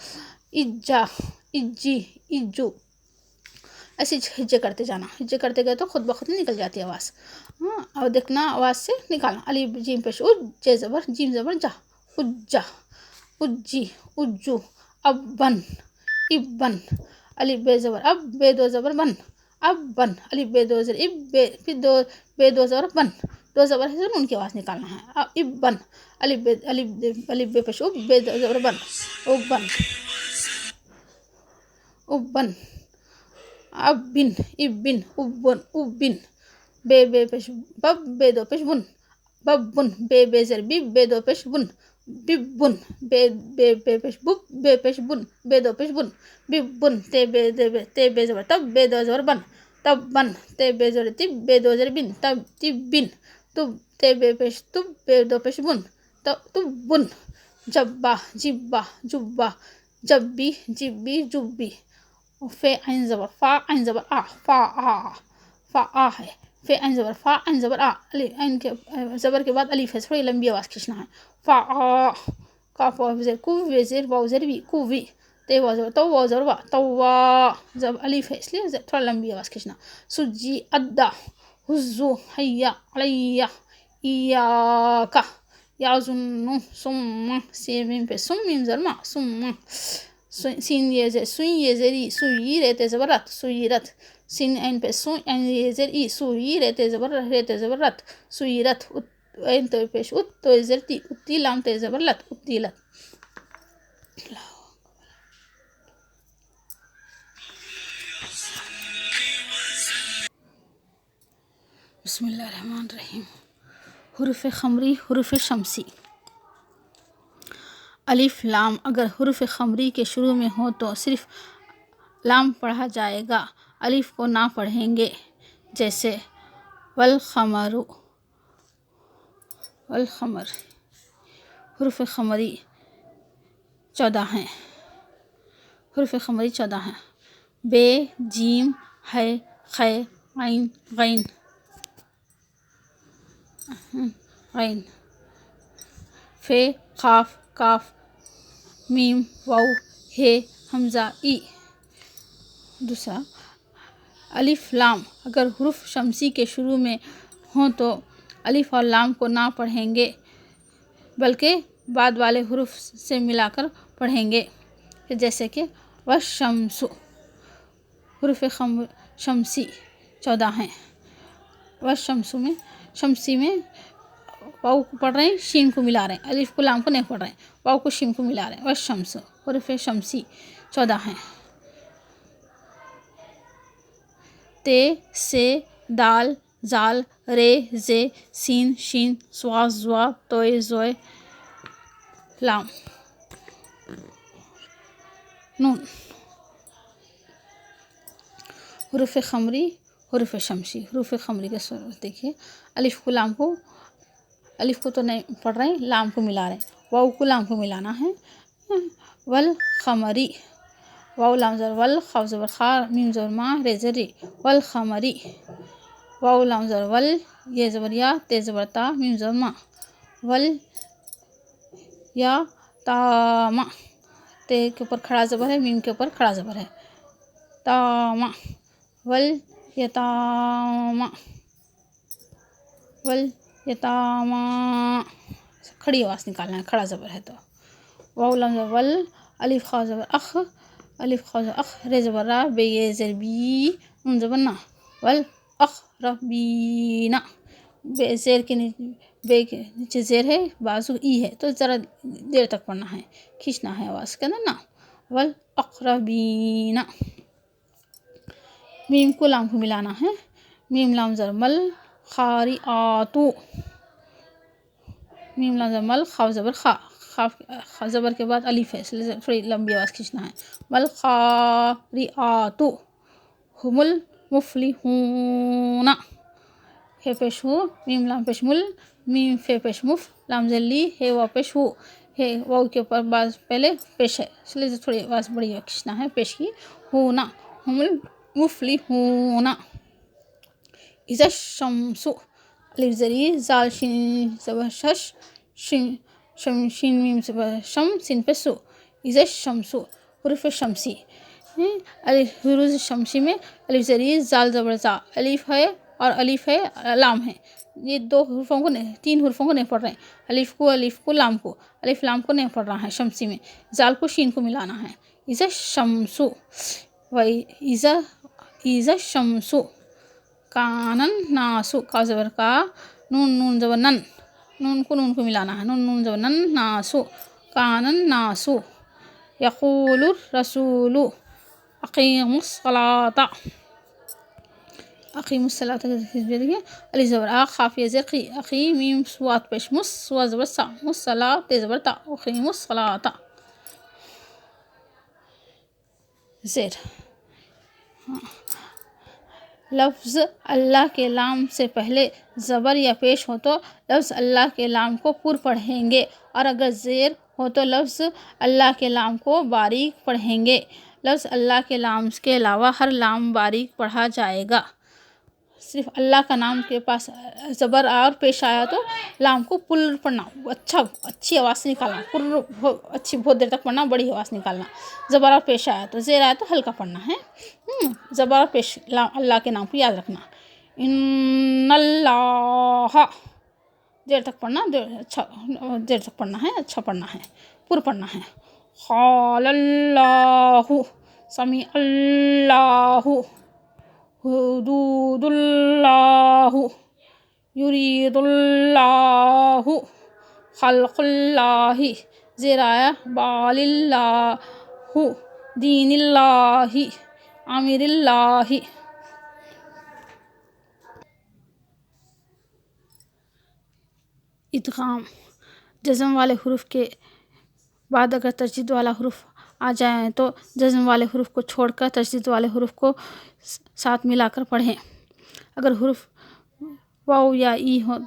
इज्जा इज्जी इज्जू। ऐसे हिज्जे करते जाना, हिज्जे करते गए तो खुद ब खुद निकल जाती है आवाज़। और देखना आवाज़ से निकालना। अलिफ जीम पेश उज जे ज़बर जीम ज़बर जा, उज्जा उज्जी उज्जू, अब्बन इब्बन, अलिफ बे ज़बर अब बे 2 ज़बर बन अब बन, अलिफ बे 2 ज़र इब बे, फिर 2 बे 2 ज़बर बन, 2 ज़बर है तो उनकी आवाज़ निकालना है। अब इब बन, अलिफ बे पेश उब बे 2 ज़बर बन उब बन, अब बिन इब बिन उब बिन, बे पेश बब बे 2 पेश बुन बब बुन, बे ज़र बिब बे 2 पेश बुन बिब बुन, बे पेश बुब बे पेश बुन बे 2 पेश बुन बिब बुन, ते बे ज़बर तब बे 2 ज़बर बन तब बन, ते बे ज़र तिब बे 2 ज़र बिन तब तिब बिन, तुब ते बे पेश तुब बे 2 पेश बुन तब तुब बुन, जब्बा जिब्बा जुब्बा, जब्बी जिब्बी जुब्बी। फे आइन ज़बर फा आइन ज़बर आ, फा आ है, फे ऐन ज़बर फा, ऐन ज़बर आ, ऐन के ज़बर के बाद अलिफ है, थोड़ी लंबी आवाज़ खींचना है। फा आ, काफ वाव ज़ेर कु, वे ज़ेर वाव ज़ेर वी, कुवी, ते वाव ज़बर तो, वाव ज़बर वा, तवा, जब अलिफ है इसलिए थोड़ा लंबी आवाज़ खींचना। सुजी अद्दा, हुज़्ज़ु हैया अलैया, इयाका, याजुन्नु सुम्मा, से मीम पे सुम, मीम ज़र मा, सुम्मा, सीन ये ज़ेर सुई, ये ज़ेर ई, सुई रहते ज़बर रत, सुई रत, सीन ऐन पे सुई, ऐन ये ज़ेर ई, सुई रहते ज़बर रत, सुई रत, ऐन तो पेश उत, तो ज़ेर ती, उत्ती, लाम ते ज़बर लत, उत्ती लत। बिस्मिल्लाहिर्रहमानिर्रहीम। हुरूफ़ ख़मरी, हुरूफ़ शमसी। अलिफ लाम अगर हुरूफ़ ख़मरी के शुरू में हो तो सिर्फ लाम पढ़ा जाएगा, अलिफ को ना पढ़ेंगे। जैसे वल ख़मरु, वल ख़मर। हुरूफ़ ख़मरी 14 हैं, हुरूफ़ ख़मरी 14 हैं। बे, जीम, है, ख़ै, ऐन, गैन, गैन, फे, क़ाफ़, काफ, मीम, वाव, हे, हमज़ा, ई। दूसरा अलिफ लाम अगर हुरूफ़ शमसी के शुरू में हों तो अलिफ और लाम को ना पढ़ेंगे, बल्कि बाद वाले हुरूफ़ से मिलाकर पढ़ेंगे। जैसे कि वशम्सु, हुरूफ़ शमसी 14 हैं। वशम्सु में, शमसी में वाव को पढ़ रहे हैं, शीन को मिला रहे हैं, अलिफ को लाम को नहीं पढ़ रहे हैं, वाव को शीन को मिला रहे हैं। वशम्सु हुरूफ़ शमसी 14 हैं। ते, से, दाल, जाल, रे, जे, सीन, शीन, स्वाज़, ज़्वा, तोय, ज़ोय, लाम, नून। हुरूफ़ ख़मरी, हुरूफ़ शमसी। हुरूफ़ ख़मरी का स्वरूप देखिए, अलिफ को लाम को, अलिफ को तो नहीं पढ़ रहे हैं, लाम को मिला रहे हैं, वाव को लाम को मिलाना है। वल ख़मरी, वाव लाम ज़बर वल, ख़ाफ ज़बर खा, मीम ज़बर मा, रे ज़र री, वल ख़मरी, वाव लाम ज़बर वल, ये ज़बर या, ते ज़बर ता, मीम ज़बर मा, वल या तामा, ते के ऊपर खड़ा ज़बर है, मीम के ऊपर खड़ा ज़बर है, तामा, वल यतामा, वल यतामा, खड़ी आवाज़ निकालना है, खड़ा ज़बर है तो। वाव लाम ज़बर वल, अलिफ खा ज़बर अख, अलिफ खा ज़बर अख, रे ज़बर रा, बे ये ज़र बी, नून ज़बर ना, वल अक़रबीना, बे ज़ेर के नीचे, बे के नीचे ज़ेर है, बाजू ई है, तो ज़रा देर तक पढ़ना है, खींचना है आवाज़ के अंदर ना। वल अक़रबीना, मीम को लाम को मिलाना है, मीम लाम ज़र मल, खारी आतू, मीम लाम ज़र मल, खाफ ज़बर खा, खाफ ज़बर के बाद अलिफ है, इसलिए थोड़ी लंबी आवाज़ खींचना है। वल खारी आतू, हुमुल मुफ़लिहूना, हे पेश हो, मीम लाम पेश मुल, मीम फे पेश मुफ, लाम ज़ली, हे वाव पेश हो, हे वाव के ऊपर बाज पहले पेश है, इसलिए थोड़ी आवाज़ बड़ी खींचना है, पेश की होना, हुमुल मुफ़लिहूना। इज़ा शम्सु, अलिफ ज़री, ज़ाल शीन ज़बर शश, शीन शम, शीन मीम ज़बर शम, सीन पे सु, इज़ा शम्सु हुरूफ़ शमसी। अलिफ हुरूफ़ शमसी में अलिफ ज़री, ज़ाल ज़बर ज़ा, अलिफ है और अलिफ है, लाम है, ये दो हुरूफ़ों को नहीं, तीन हुरूफ़ों को नहीं पढ़ रहे हैं, अलिफ को, लाम को, अलिफ लाम को नहीं पढ़ रहा है शमसी में, ज़ाल को शीन को मिलाना है। इज़ा शम्सु, वही इज़ा शम्सु, कानन नासु, का ज़बर का, नून ज़बर नन, नून को मिलाना है, नून ज़बर नन, नासु, कानन नासु, यक़ूलुर रसूलु, अक़ीमुस सलाता, अक़ीमुस सलाता देखिए, अलिफ ज़बर आ, ख़ाफ ये ज़ेर क़ी, अक़ी, मीम स्वात पेश मुस, सुआ ज़बर सा, मुस्सला, ते ज़बर ता, अक़ीमुस सलाता, ज़ेर। लफ्ज़ अल्लाह के लाम से पहले ज़बर या पेश हो तो लफ्ज़ अल्लाह के लाम को पुर पढ़ेंगे, और अगर ज़ेर हो तो लफ्ज़ अल्लाह के लाम को बारीक पढ़ेंगे। लफ्ज़ अल्लाह के लाम के अलावा हर लाम बारीक पढ़ा जाएगा। सिर्फ अल्लाह का नाम के पास ज़बर और पेश आया तो लाम को पुल पढ़ना, अच्छी आवाज़ से निकालना, अच्छी बहुत देर तक पढ़ना, बड़ी आवाज़ निकालना। ज़बर और पेश आया तो ज़ेर आया तो हल्का पढ़ना है। ज़बर और पेश अल्लाह के नाम को याद रखना। इन्नल्लाह देर तक पढ़ना, देर तक पढ़ना है, अच्छा पढ़ना है, पूरा पढ़ना है। क़ालल्लाहु समी अल्लाहु हुदूदुल्लाहु युरीदुल्लाहु खल्क़ुल्लाहि ज़ेराया बालिल्लाहु दीनिल्लाहि आमिरिल्लाहि। इदगाम जज़म वाले हरूफ के बाद अगर तशदीद वाला हरूफ आ जाए तो जज़म वाले हरूफ को छोड़कर तशदीद वाले हरूफ को साथ मिलाकर पढ़ें। अगर हरूफ वाव या ई हो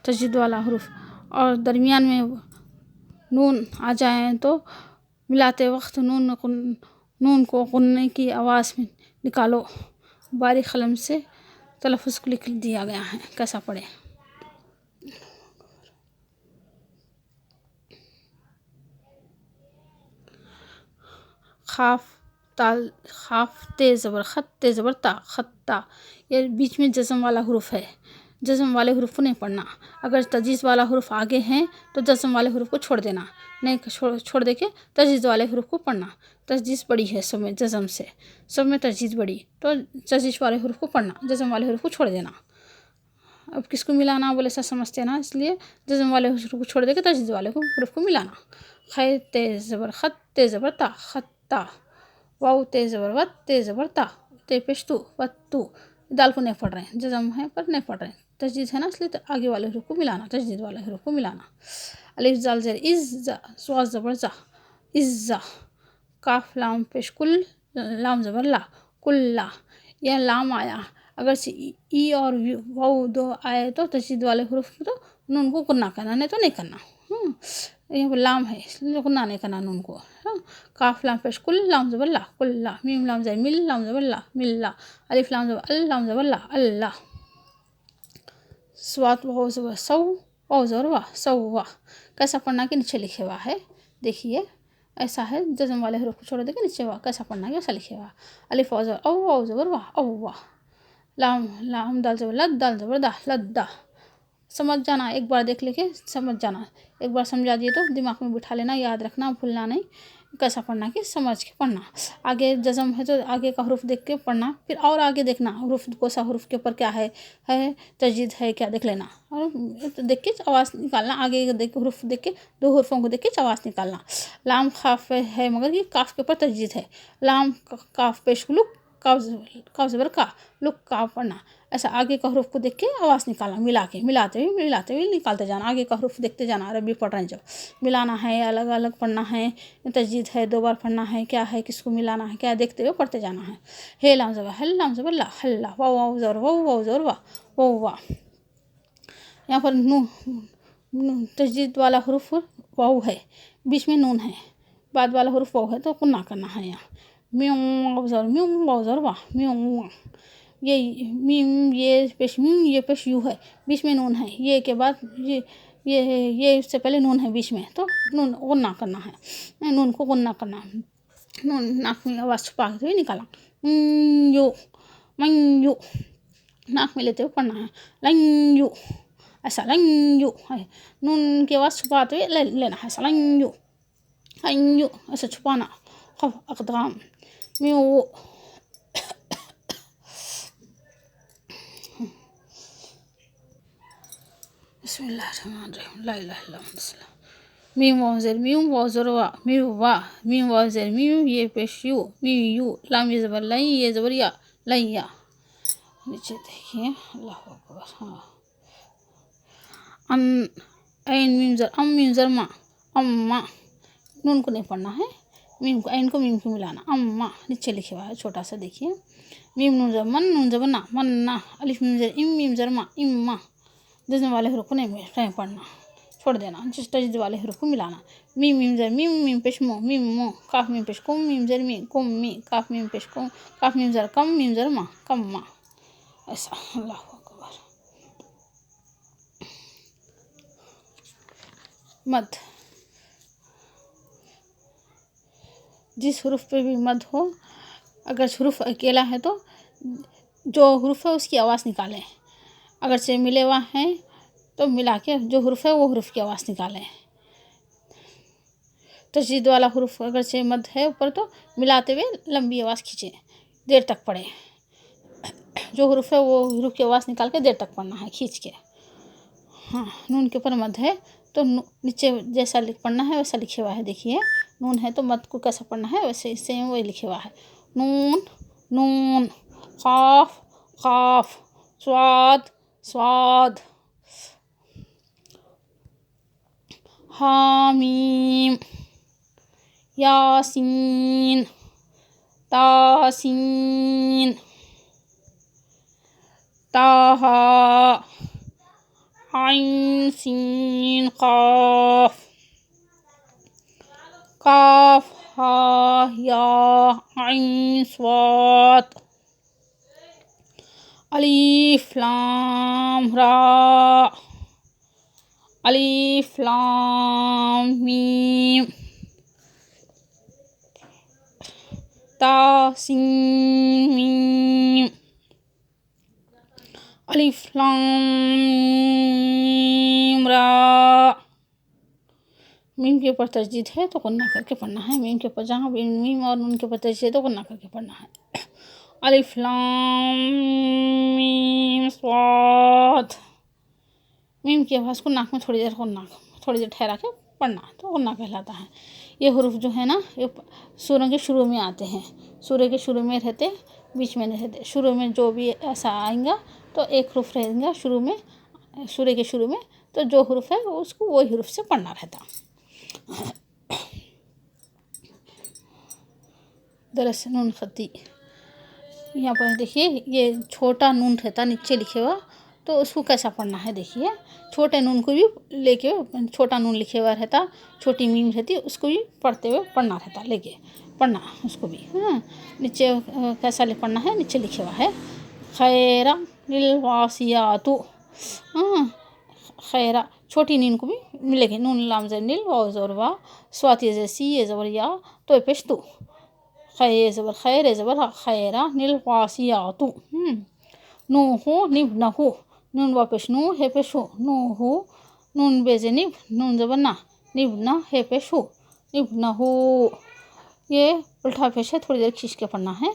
तशदीद वाला हरूफ और दरमियान में नून आ जाए तो मिलाते वक्त नून को गुन्ने की आवाज़ में निकालो। बारीक कलम से तलफ़ुज़ को लिख दिया गया है, कैसा पढ़े। खाफ ताल खाफ ते ज़बर खत ते ज़बर ता खत्ता, ये बीच में जज़म वाला हरूफ है। जज़म वाले हरूफ को नहीं पढ़ना। अगर तजीज़ वाला हरूफ आगे हैं तो जज़म वाले हरूफ को छोड़ देना, नहीं छोड़ दे के तजीज़ वाले हरूफ को पढ़ना। तजीज़ बड़ी है सब में, जज़म से सब में तजीज़ बड़ी, तो तजीज़ वाले हरूफ को पढ़ना, जज़म वाले हरूफ को छोड़ देना। अब किसको मिलाना बोले सब समझते ना, इसलिए जज़म वाले हरूफ को छोड़ दे के तजीज़ वाले हरूफ को मिलाना। खै ते ज़बर खत ते ज़बर ता खत्ता, वाव ते ज़बर वत ते ज़बर ता ते पेश तू वत्तू। दाल को नहीं पढ़ रहे हैं, जज़म है पर नहीं पढ़ रहे हैं, तजदीद है ना, इसलिए आगे वाले हरूफ को मिलाना, तजदीद वाले हरूफ को मिलाना। अलिफ ज़ाल ज़ेर इज़्ज़ा, स्वाज़ ज़बर ज़ा इज़्ज़ा, काफ लाम पेश कुल, लाम ज़बर ला कुल्ला। यह लाम आया, अगर से ई और वाव दो आए तो तजदीद वाले हरूफ तो नून को गुन्ना करना, नहीं तो नहीं करना। यहाँ पर लाम है इसलिए गुन्ना नहीं करना नून को। काफ लाम पेश कुल, लाम ज़बर ला कुल्ला। मीम लाम ज़ेर मिल, लाम ज़बर ला मिल्ला। अलिफ लाम ज़बर अल, लाम ज़बर ला अल्लाह। स्वात वाव ज़बर सौ, वाव ज़बर वाह सौवा। कैसा पढ़ना कि नीचे लिखे हुआ है, देखिए ऐसा है। जज़म वाले हरूफ को छोड़ देकर नीचे वाह कैसा पढ़ना है, वैसा लिखे हुआ। अलिफ वाव ज़बर औ, वाव ज़बर वाह औवा। लाम दाल ज़बर लद, दाल ज़बर दा लद्दा। समझ जाना, एक बार देख लेके समझ जाना, एक बार समझा दिए तो दिमाग में बिठा लेना, याद रखना, भूलना नहीं। कैसा पढ़ना कि समझ के पढ़ना। आगे जज़म है तो आगे का हरूफ देख के पढ़ना, फिर और आगे देखना हरूफ को सा हरूफ के ऊपर क्या है तजदीद है क्या, देख लेना और देख के आवाज़ निकालना। आगे देख हरूफ देख के, दो हरूफों को देख के आवाज़ निकालना। लाम खाफ है मगर ये काफ के ऊपर तजदीद है। लाम काफ पेश लुक, काफ ज़बर का लुक काफ पढ़ना। ऐसा आगे का हरूफ को देख के आवाज़ निकालना, मिलाते हुए निकालते जाना। आगे का हरूफ देखते जाना, अरबी पढ़ रहे हैं जब मिलाना है, अलग अलग पढ़ना है, तजदीद है, दो बार पढ़ना है, क्या है किसको मिलाना है, क्या देखते हुए पढ़ते जाना है। हे लाम ज़बर हल, लाम ज़बर ला हल्ला, वाव वाव ज़बर वाव ज़बर वाह वाव वाह। यहाँ पर तजदीद वाला हरूफ वाव है, बीच में नून है, बाद वाला हरूफ वाव है तो गुन्ना करना है। यहाँ म्यूं वाव ज़बर म्यूं वाव ज़बर वाह म्यूं। ये मीम ये पेश यू है, बीच में नून है, ये के बाद ये इससे पहले नून है बीच में, तो नून गुन्ना करना है, नून को गुन्ना करना। नून नाक में आवाज़ छुपा हुए निकाला, यू यू, नाक में लेते हुए पढ़ना है, लंयू ऐसा लंयू है। नून की आवाज़ छुपाते हुए लेना है, ऐसा लंयू ऐसा छुपाना। खफ अक़दाम म्यू। बिस्मिल्लाहिर्रहमानिर्रहीम, ला इलाहा इल्लल्लाह। मीम वाव ज़ेर मीम वाव ज़बर वा मीम वाह, मीम वाव ज़ेर मीम ये पेश यू मीम यू। लाम ये ज़बर लई, ये ज़बर या लैया। नीचे देखिए, अल्लाह अकबर। हाँ ऐन मीम ज़र अम, मीम ज़र मा अम्मा। नून को नहीं पढ़ना है, मीम को ऐन को मीम को मिलाना। अम्मा नीचे लिखे हुआ है छोटा सा, देखिए। मीम नून ज़र मन, नून ज़बर ना मन्ना। अलिफ मीम ज़र इम, मीम ज़र मा इम्मा। जज़म वाले हरूफ को नहीं पढ़ना, छोड़ देना, जिस तजदीद वाले हरूफ को मिलाना। मीम मीम ज़र मीम, मीम पेश मो मीम मो। काफ मीम पेश कुम, मीम ज़र मी कुम मी। काफ मीम पेश कुम, काफ मीम ज़र कम, मीम ज़र मा कम्मा। ऐसा। अल्लाह अकबर। मद, जिस हुरूफ पे भी मद हो, अगर हुरूफ अकेला है तो जो हुरूफ है उसकी आवाज़ निकालें, अगर से मिले हुआ हैं तो मिला के जो हुरूफ है वो हुरूफ की आवाज़ निकालें। तशदीद वाला हुरूफ अगर से मद है ऊपर तो मिलाते हुए लंबी आवाज़ खींचें, देर तक पढ़ें। जो हुरूफ है वो हुरूफ की आवाज़ निकाल के देर तक पढ़ना है खींच के। हाँ, नून के ऊपर मद है तो नीचे जैसा पढ़ना है वैसा लिखे हुआ है, देखिए नून है तो मद को कैसा पढ़ना है वैसे सेम वही लिखे हुआ है। नून नून, क़ाफ़ क़ाफ़, स्वाद स्वाद, हामीम, यासीन, तासीन, ताहा, आइन सीन क़ाफ़, काफ हा या आइन स्वाद, अलिफ लाम रा, अलिफ लाम मीम, ता सीन मीम, अलिफ लाम मीम रा। मीम के ऊपर तजदीद है तो गुन्ना करके पढ़ना है, मीम के ऊपर जहाँ भी मीम और नून के ऊपर तजदीद है तो गुन्ना करके पढ़ना है। अलिफ लाम मीम स्वाद, मीम की आवाज़ को नाक में थोड़ी देर ठहरा के पढ़ना तो गुन्ना कहलाता है। ये हुरूफ जो है ना ये सूरह के शुरू में आते हैं, सूरह के शुरू में रहते, बीच में नहीं रहते। शुरू में जो भी ऐसा आएगा तो एक हुरूफ रहेगा शुरू में, सूरह के शुरू में, तो जो हुरूफ है उसको वही हुरूफ से पढ़ना रहता। दरस नून खती, यहाँ पर देखिए ये छोटा नून रहता नीचे लिखे हुआ तो उसको कैसा पढ़ना है, देखिए छोटे नून को भी लेके, छोटा नून लिखे हुआ रहता, छोटी मीम रहती उसको भी पढ़ते हुए पढ़ना रहता, लेके पढ़ना उसको भी। हाँ, नीचे कैसा पढ़ना है, नीचे लिखे हुआ है खैरा लिल वासियातु। हाँ, खैरा छोटी नीन को भी मिलेगी, नून लाम ज़बर नील वाव ज़बर वा, स्वात ये सी ये ज़बर या तो पेश तू, खै ज़बर खैर ज़बर खैरा नील वासियातु। नूहु निब नहु, नून वा पेश नू हे पेश हु, नूहु नून बेजे निब, नून ज़बर ना, निब ना हे पेश हु, निब नहु। ये उल्टा पेश है, थोड़ी देर खींच के पढ़ना है।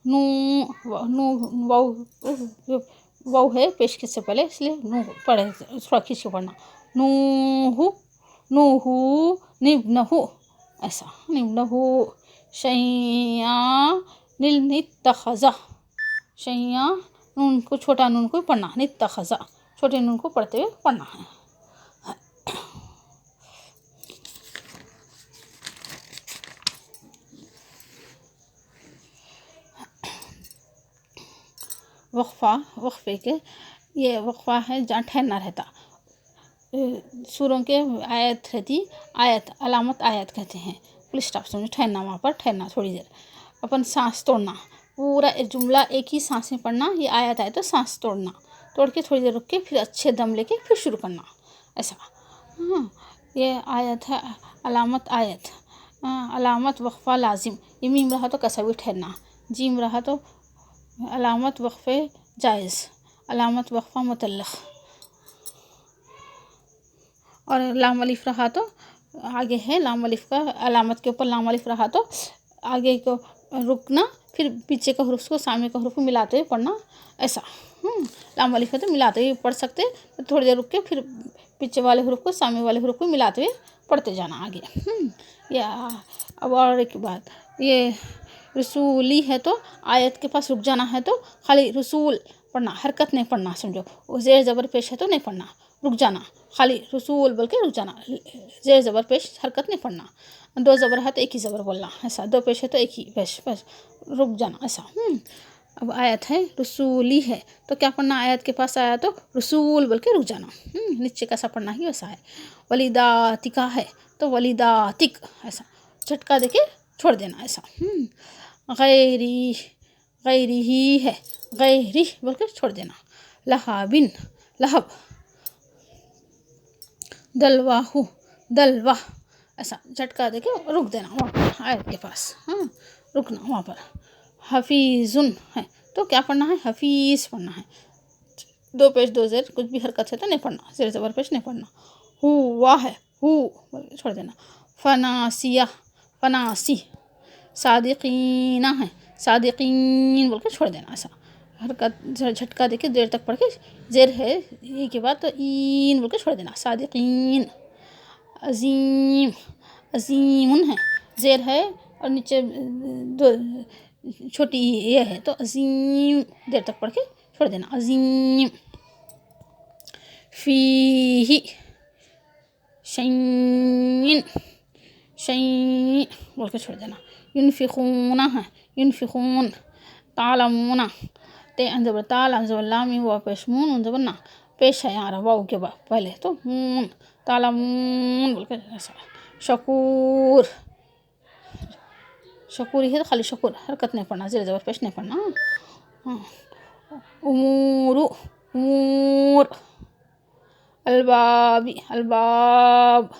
नू नू वाव है पेश के से पहले, इसलिए नू पढ़े थोड़ा खींच के पढ़ना। नूहु नूहु निब्नहु, ऐसा निब्नहु। शैया निल नित्तखज़ा, शैया नून को छोटा नून को पढ़ना, नित्तखज़ा छोटे नून को पढ़ते हुए पढ़ना है। वक्फ़ा, वक्फ़े के ये वक्फ़ा है जहाँ ठहरना रहता, सूरों के आयत रहती, आयत अलामत आयत कहते हैं, फुल स्टॉप समझो, ठहरना वहाँ पर ठहरना थोड़ी देर, अपन सांस तोड़ना, पूरा जुमला एक ही सांस में पढ़ना। ये आयत आए तो सांस तोड़ना, तोड़ के थोड़ी देर रुक के फिर अच्छे दम लेके फिर शुरू करना, ऐसा। हाँ, ये आयत है अलामत आयत, अलामत वक्फ़ा लाजिम, ये मीम रहा तो कैसा भी ठहरना, जीम रहा तो अलामत वक्फ़े जायज़, अलामत वक्फ़ा मुतल्लक़, और लाम अलिफ रहा तो आगे है लाम अलिफ का, अलामत के ऊपर लाम अलिफ रहा तो आगे को रुकना, फिर पीछे का हुरूफ को सामने का हुरूफ को मिलाते हुए पढ़ना, ऐसा। लाम अलिफ है तो मिलाते हुए पढ़ सकते, तो थोड़ी देर रुक के फिर पीछे वाले हुरूफ को सामने वाले हुरूफ को मिलाते हुए पढ़ते जाना आगे। या अब और एक बात, ये रसूली है तो आयत के पास रुक जाना है तो खाली रसूल पढ़ना, हरकत नहीं पढ़ना, समझो ज़ेर ज़बर पेश है तो नहीं पढ़ना, रुक जाना, खाली रसूल बोल के रुक जाना, ज़ेर ज़बर पेश हरकत नहीं पढ़ना, दो ज़बर है तो एक ही ज़बर बोलना, ऐसा, दो पेश है तो एक ही पेश, बस रुक जाना, ऐसा। अब आयत है रसूली है तो क्या पढ़ना, आयत के पास आया तो रसूल बोल के रुक जाना, नीचे कैसा पढ़ना ही वैसा है। वलीदातिका है तो वलीदातिक, ऐसा झटका देके छोड़ देना, ऐसा। गैरी गैरी ही है, गैरी बोल के छोड़ देना। लहाबिन, लहब। दलवाहु, दलवा। ऐसा झटका देके रुक देना वहाँ पर आयत के पास, हाँ रुकना वहाँ पर। हफीजुन है तो क्या पढ़ना है, हफीज पढ़ना है। दो पेश दो जेर, कुछ भी हरकत है तो नहीं पढ़ना, जेर ज़बर पेश नहीं पढ़ना। हुआ है, हु बोल के छोड़ देना। फनासिया, फनासी। सादिकीना है, सादिकीन बोल के छोड़ देना। ऐसा हरकत झटका देके देर तक पढ़ के, जेर है ई के बाद तो ईन बोल के छोड़ देना। सादिकीन। अजीम, अजीमुन है, जेर है और नीचे दो छोटी ये है तो अजीम देर तक पढ़ के छोड़ देना। अजीम। फीही, शैइन, शैइन बोल के छोड़ देना। युनफिकूना है, युनफिकून। तालमुना, ते अंजबर ताल, अंजबर लाम, वा पेश मून, अंजबर ना पेश है यहाँ वाव के बाद पहले तो मून। तालमून बोल के ऐसा। शकूर, शकूर ही है तो खाली शकूर, हरकत नहीं पढ़ना, जेर ज़बर पेश नहीं पढ़ना। हाँ। उमूरु, उमूर। अलबाबी, अलबाब।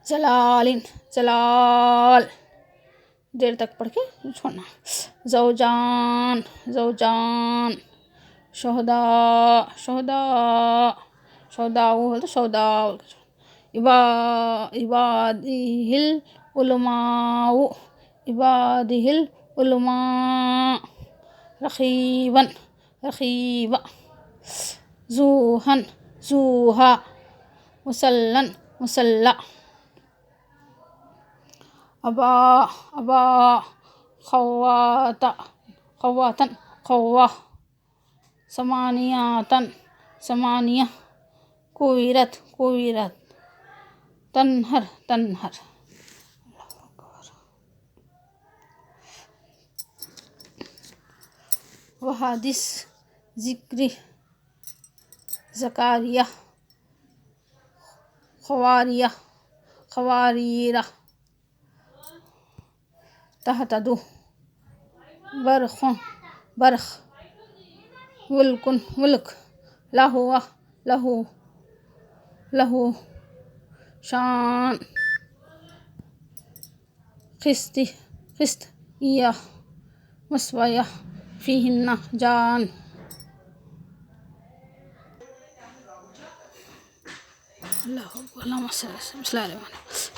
जलालिन, जलाल देर तक पढ़ के छोड़ना। ज़ौजान, ज़ौजान। शोहदा, शोहदा, शोहदा वो तो शोहदा। इबादिहिल उलमाउ, इबादिहिल उलमा। रखीबन, रखीबा। जूहन, जूहा। मुसल्लन, मुसल्ला। अबा, अबा। खवाता, खवातन, खवा। समानियातन, समानिया। कुविरत, कुविरत। तनहर, तनहर। वहादिस, जिक्री। ज़कारिया, खवारिया, खवारीरा। तहतदु, बरखुन, बरख। मुल्कुन, मुल्क। लहुआ, लहू, लहू। शान। खिस्ती, खिस्त। या मसवाया। फ़ीहिन्ना, जान।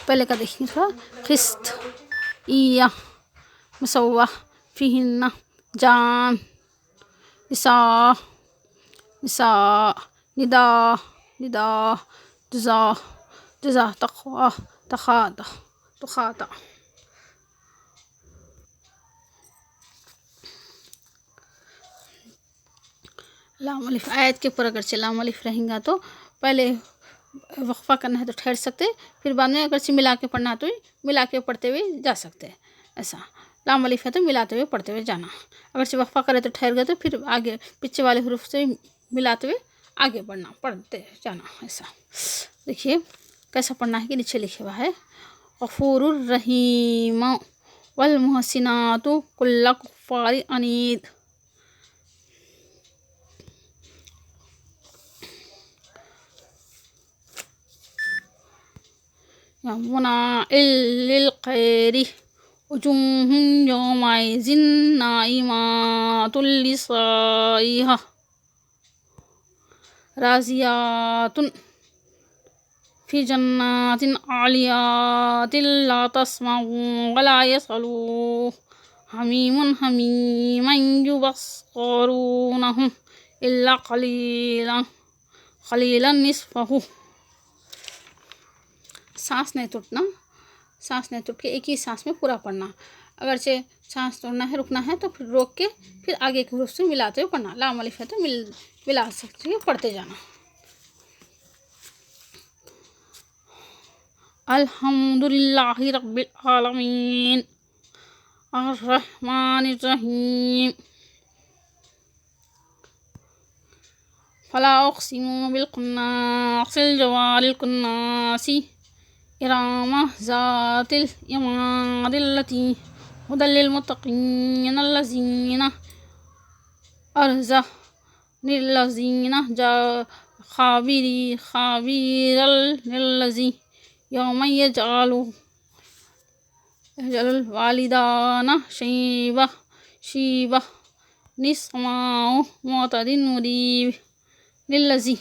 पहले का देखिए थोड़ा। खिस्त, या मसवा। फ़ीहिन्ना, जान। इसा, इसा। निदा, निदा। जुज़ा, जुज़ा। तक़वा, तख़ाता, तुख़ाता। लाम अलिफ आयत के ऊपर अगर से लाम अलिफ रहेगा तो पहले वक्फ़ा करना है तो ठहर सकते, फिर बाद में अगर से मिला के पढ़ना है तो मिला के पढ़ते हुए जा सकते हैं। ऐसा लाम अलिफ है तो मिलाते हुए पढ़ते हुए जाना, अगर से वक्फ़ा करे तो ठहर गए तो फिर आगे पीछे वाले हरूफ से मिलाते हुए आगे बढ़ना, पढ़ते जाना। ऐसा देखिए कैसा पढ़ना है कि नीचे लिखे हुआ है। गफूरुर रहीम वल मुहसिनातु कुल्ला कुफ़ारि अनीद। मुनाइल खैरि उजुहुम यौमइज़िन नाइमातुल लिसाइहा राज़ियातुन फ़ी जन्नातिन आलियातिन ला तस्मउ वला यसलू हमीमुन हमीमन युबस्सरूनहुम इल्ला क़लीलन क़लीलन निस्फ़हु। सांस नहीं टूटना, सांस नहीं टूट के एक ही सांस में पूरा पढ़ना। अगर से सांस तोड़ना है रुकना है तो फिर रोक के फिर आगे के हरूफ से मिलाते हुए पढ़ना। लाम अलिफ है तो मिला सकते हैं, पढ़ते जाना। अल्हम्दुलिल्लाहि रब्बिल आलमीन अर्रहमानिर रहीम फला उक़सिमु बिल कुन्नासिल जवारिल कुन्नासी इरामा ज़ातिल इमादिल लती हुदल लिल मुत्तक़ीन अल्लज़ीना लिल्लज़ीना ख़ाबिरल लिल्लज़ी यौमा यजअलुल वालिदाना शीबा निस्माउ मुअतदिन मुरीब लिल्लज़ी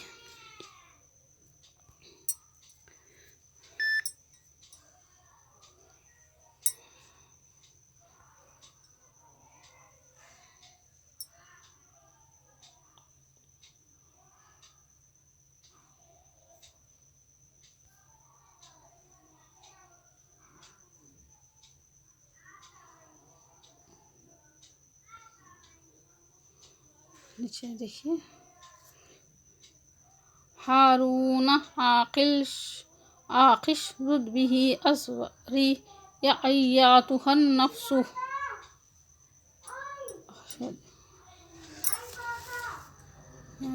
नीचे देखिए हारून आकिश रुद बिही अस्वरी या अय्यातुहन नफ्सु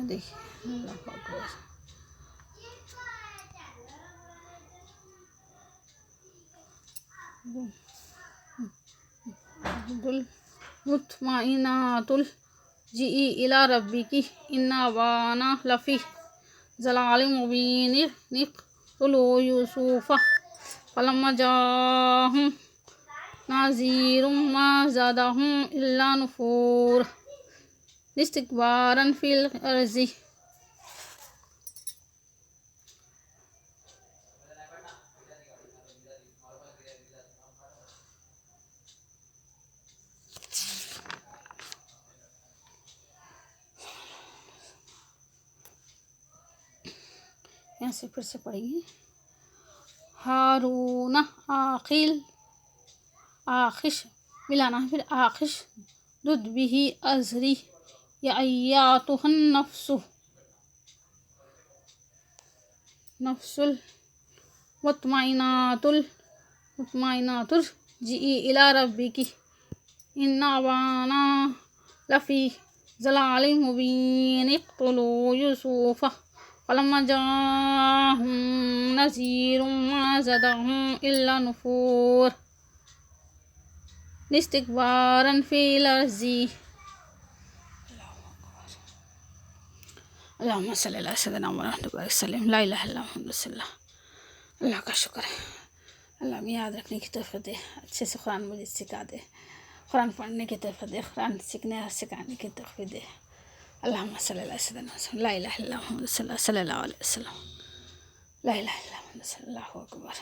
देखिए मुत्मइनातुल जिई इला रब्बिकी इन्ना वाना लफ़ी ज़लालिम मुबीन निक़तुलू यूसुफ़ फलम्मा जाअहुम नाज़िरुम मा ज़ादहुम इल्ला नुफ़ूर इस्तिकबारन फ़िल अर्ज़ि। यहाँ से फिर से पढ़िए हारून आखिश मिलाना है, फिर आखिश दुद बिही अजरी या अय्यातुहन नफ्सुल मुत्मइनातुल जी इला रब्बिकी इन्ना वाना लफ़ी ज़लालिम मुबीन इक़्तुलू यूसुफ़ फलम्मा जाअहुम नज़ीरुम मा ज़ादहुम इल्ला नुफ़ूर इस्तिकबारन फ़िल अर्ज़ि। अल्लाहुम्मा सल्लि अला सय्यिदिना मुहम्मद व सल्लिम ला इलाहा इल्लल्लाह मुहम्मदुर रसूलुल्लाह। अल्लाह का शुक्र है, अल्लाह में याद रखने की तौफ़ीक़ दे, अच्छे से कुरान मुझे सिखा दे, कुरान पढ़ने की तौफ़ीक़ दे, कुरान सीखने और सिखाने की तौफ़ीक़ दे। अल्लाहुम्मा सल्लि अला सय्यिदिना ला इलाहा इल्लल्लाह मुहम्मद सल्लल्लाहु अलैहि वसल्लम ला इलाहा इल्लल्लाह मुहम्मद सल्लल्लाहु अकबर।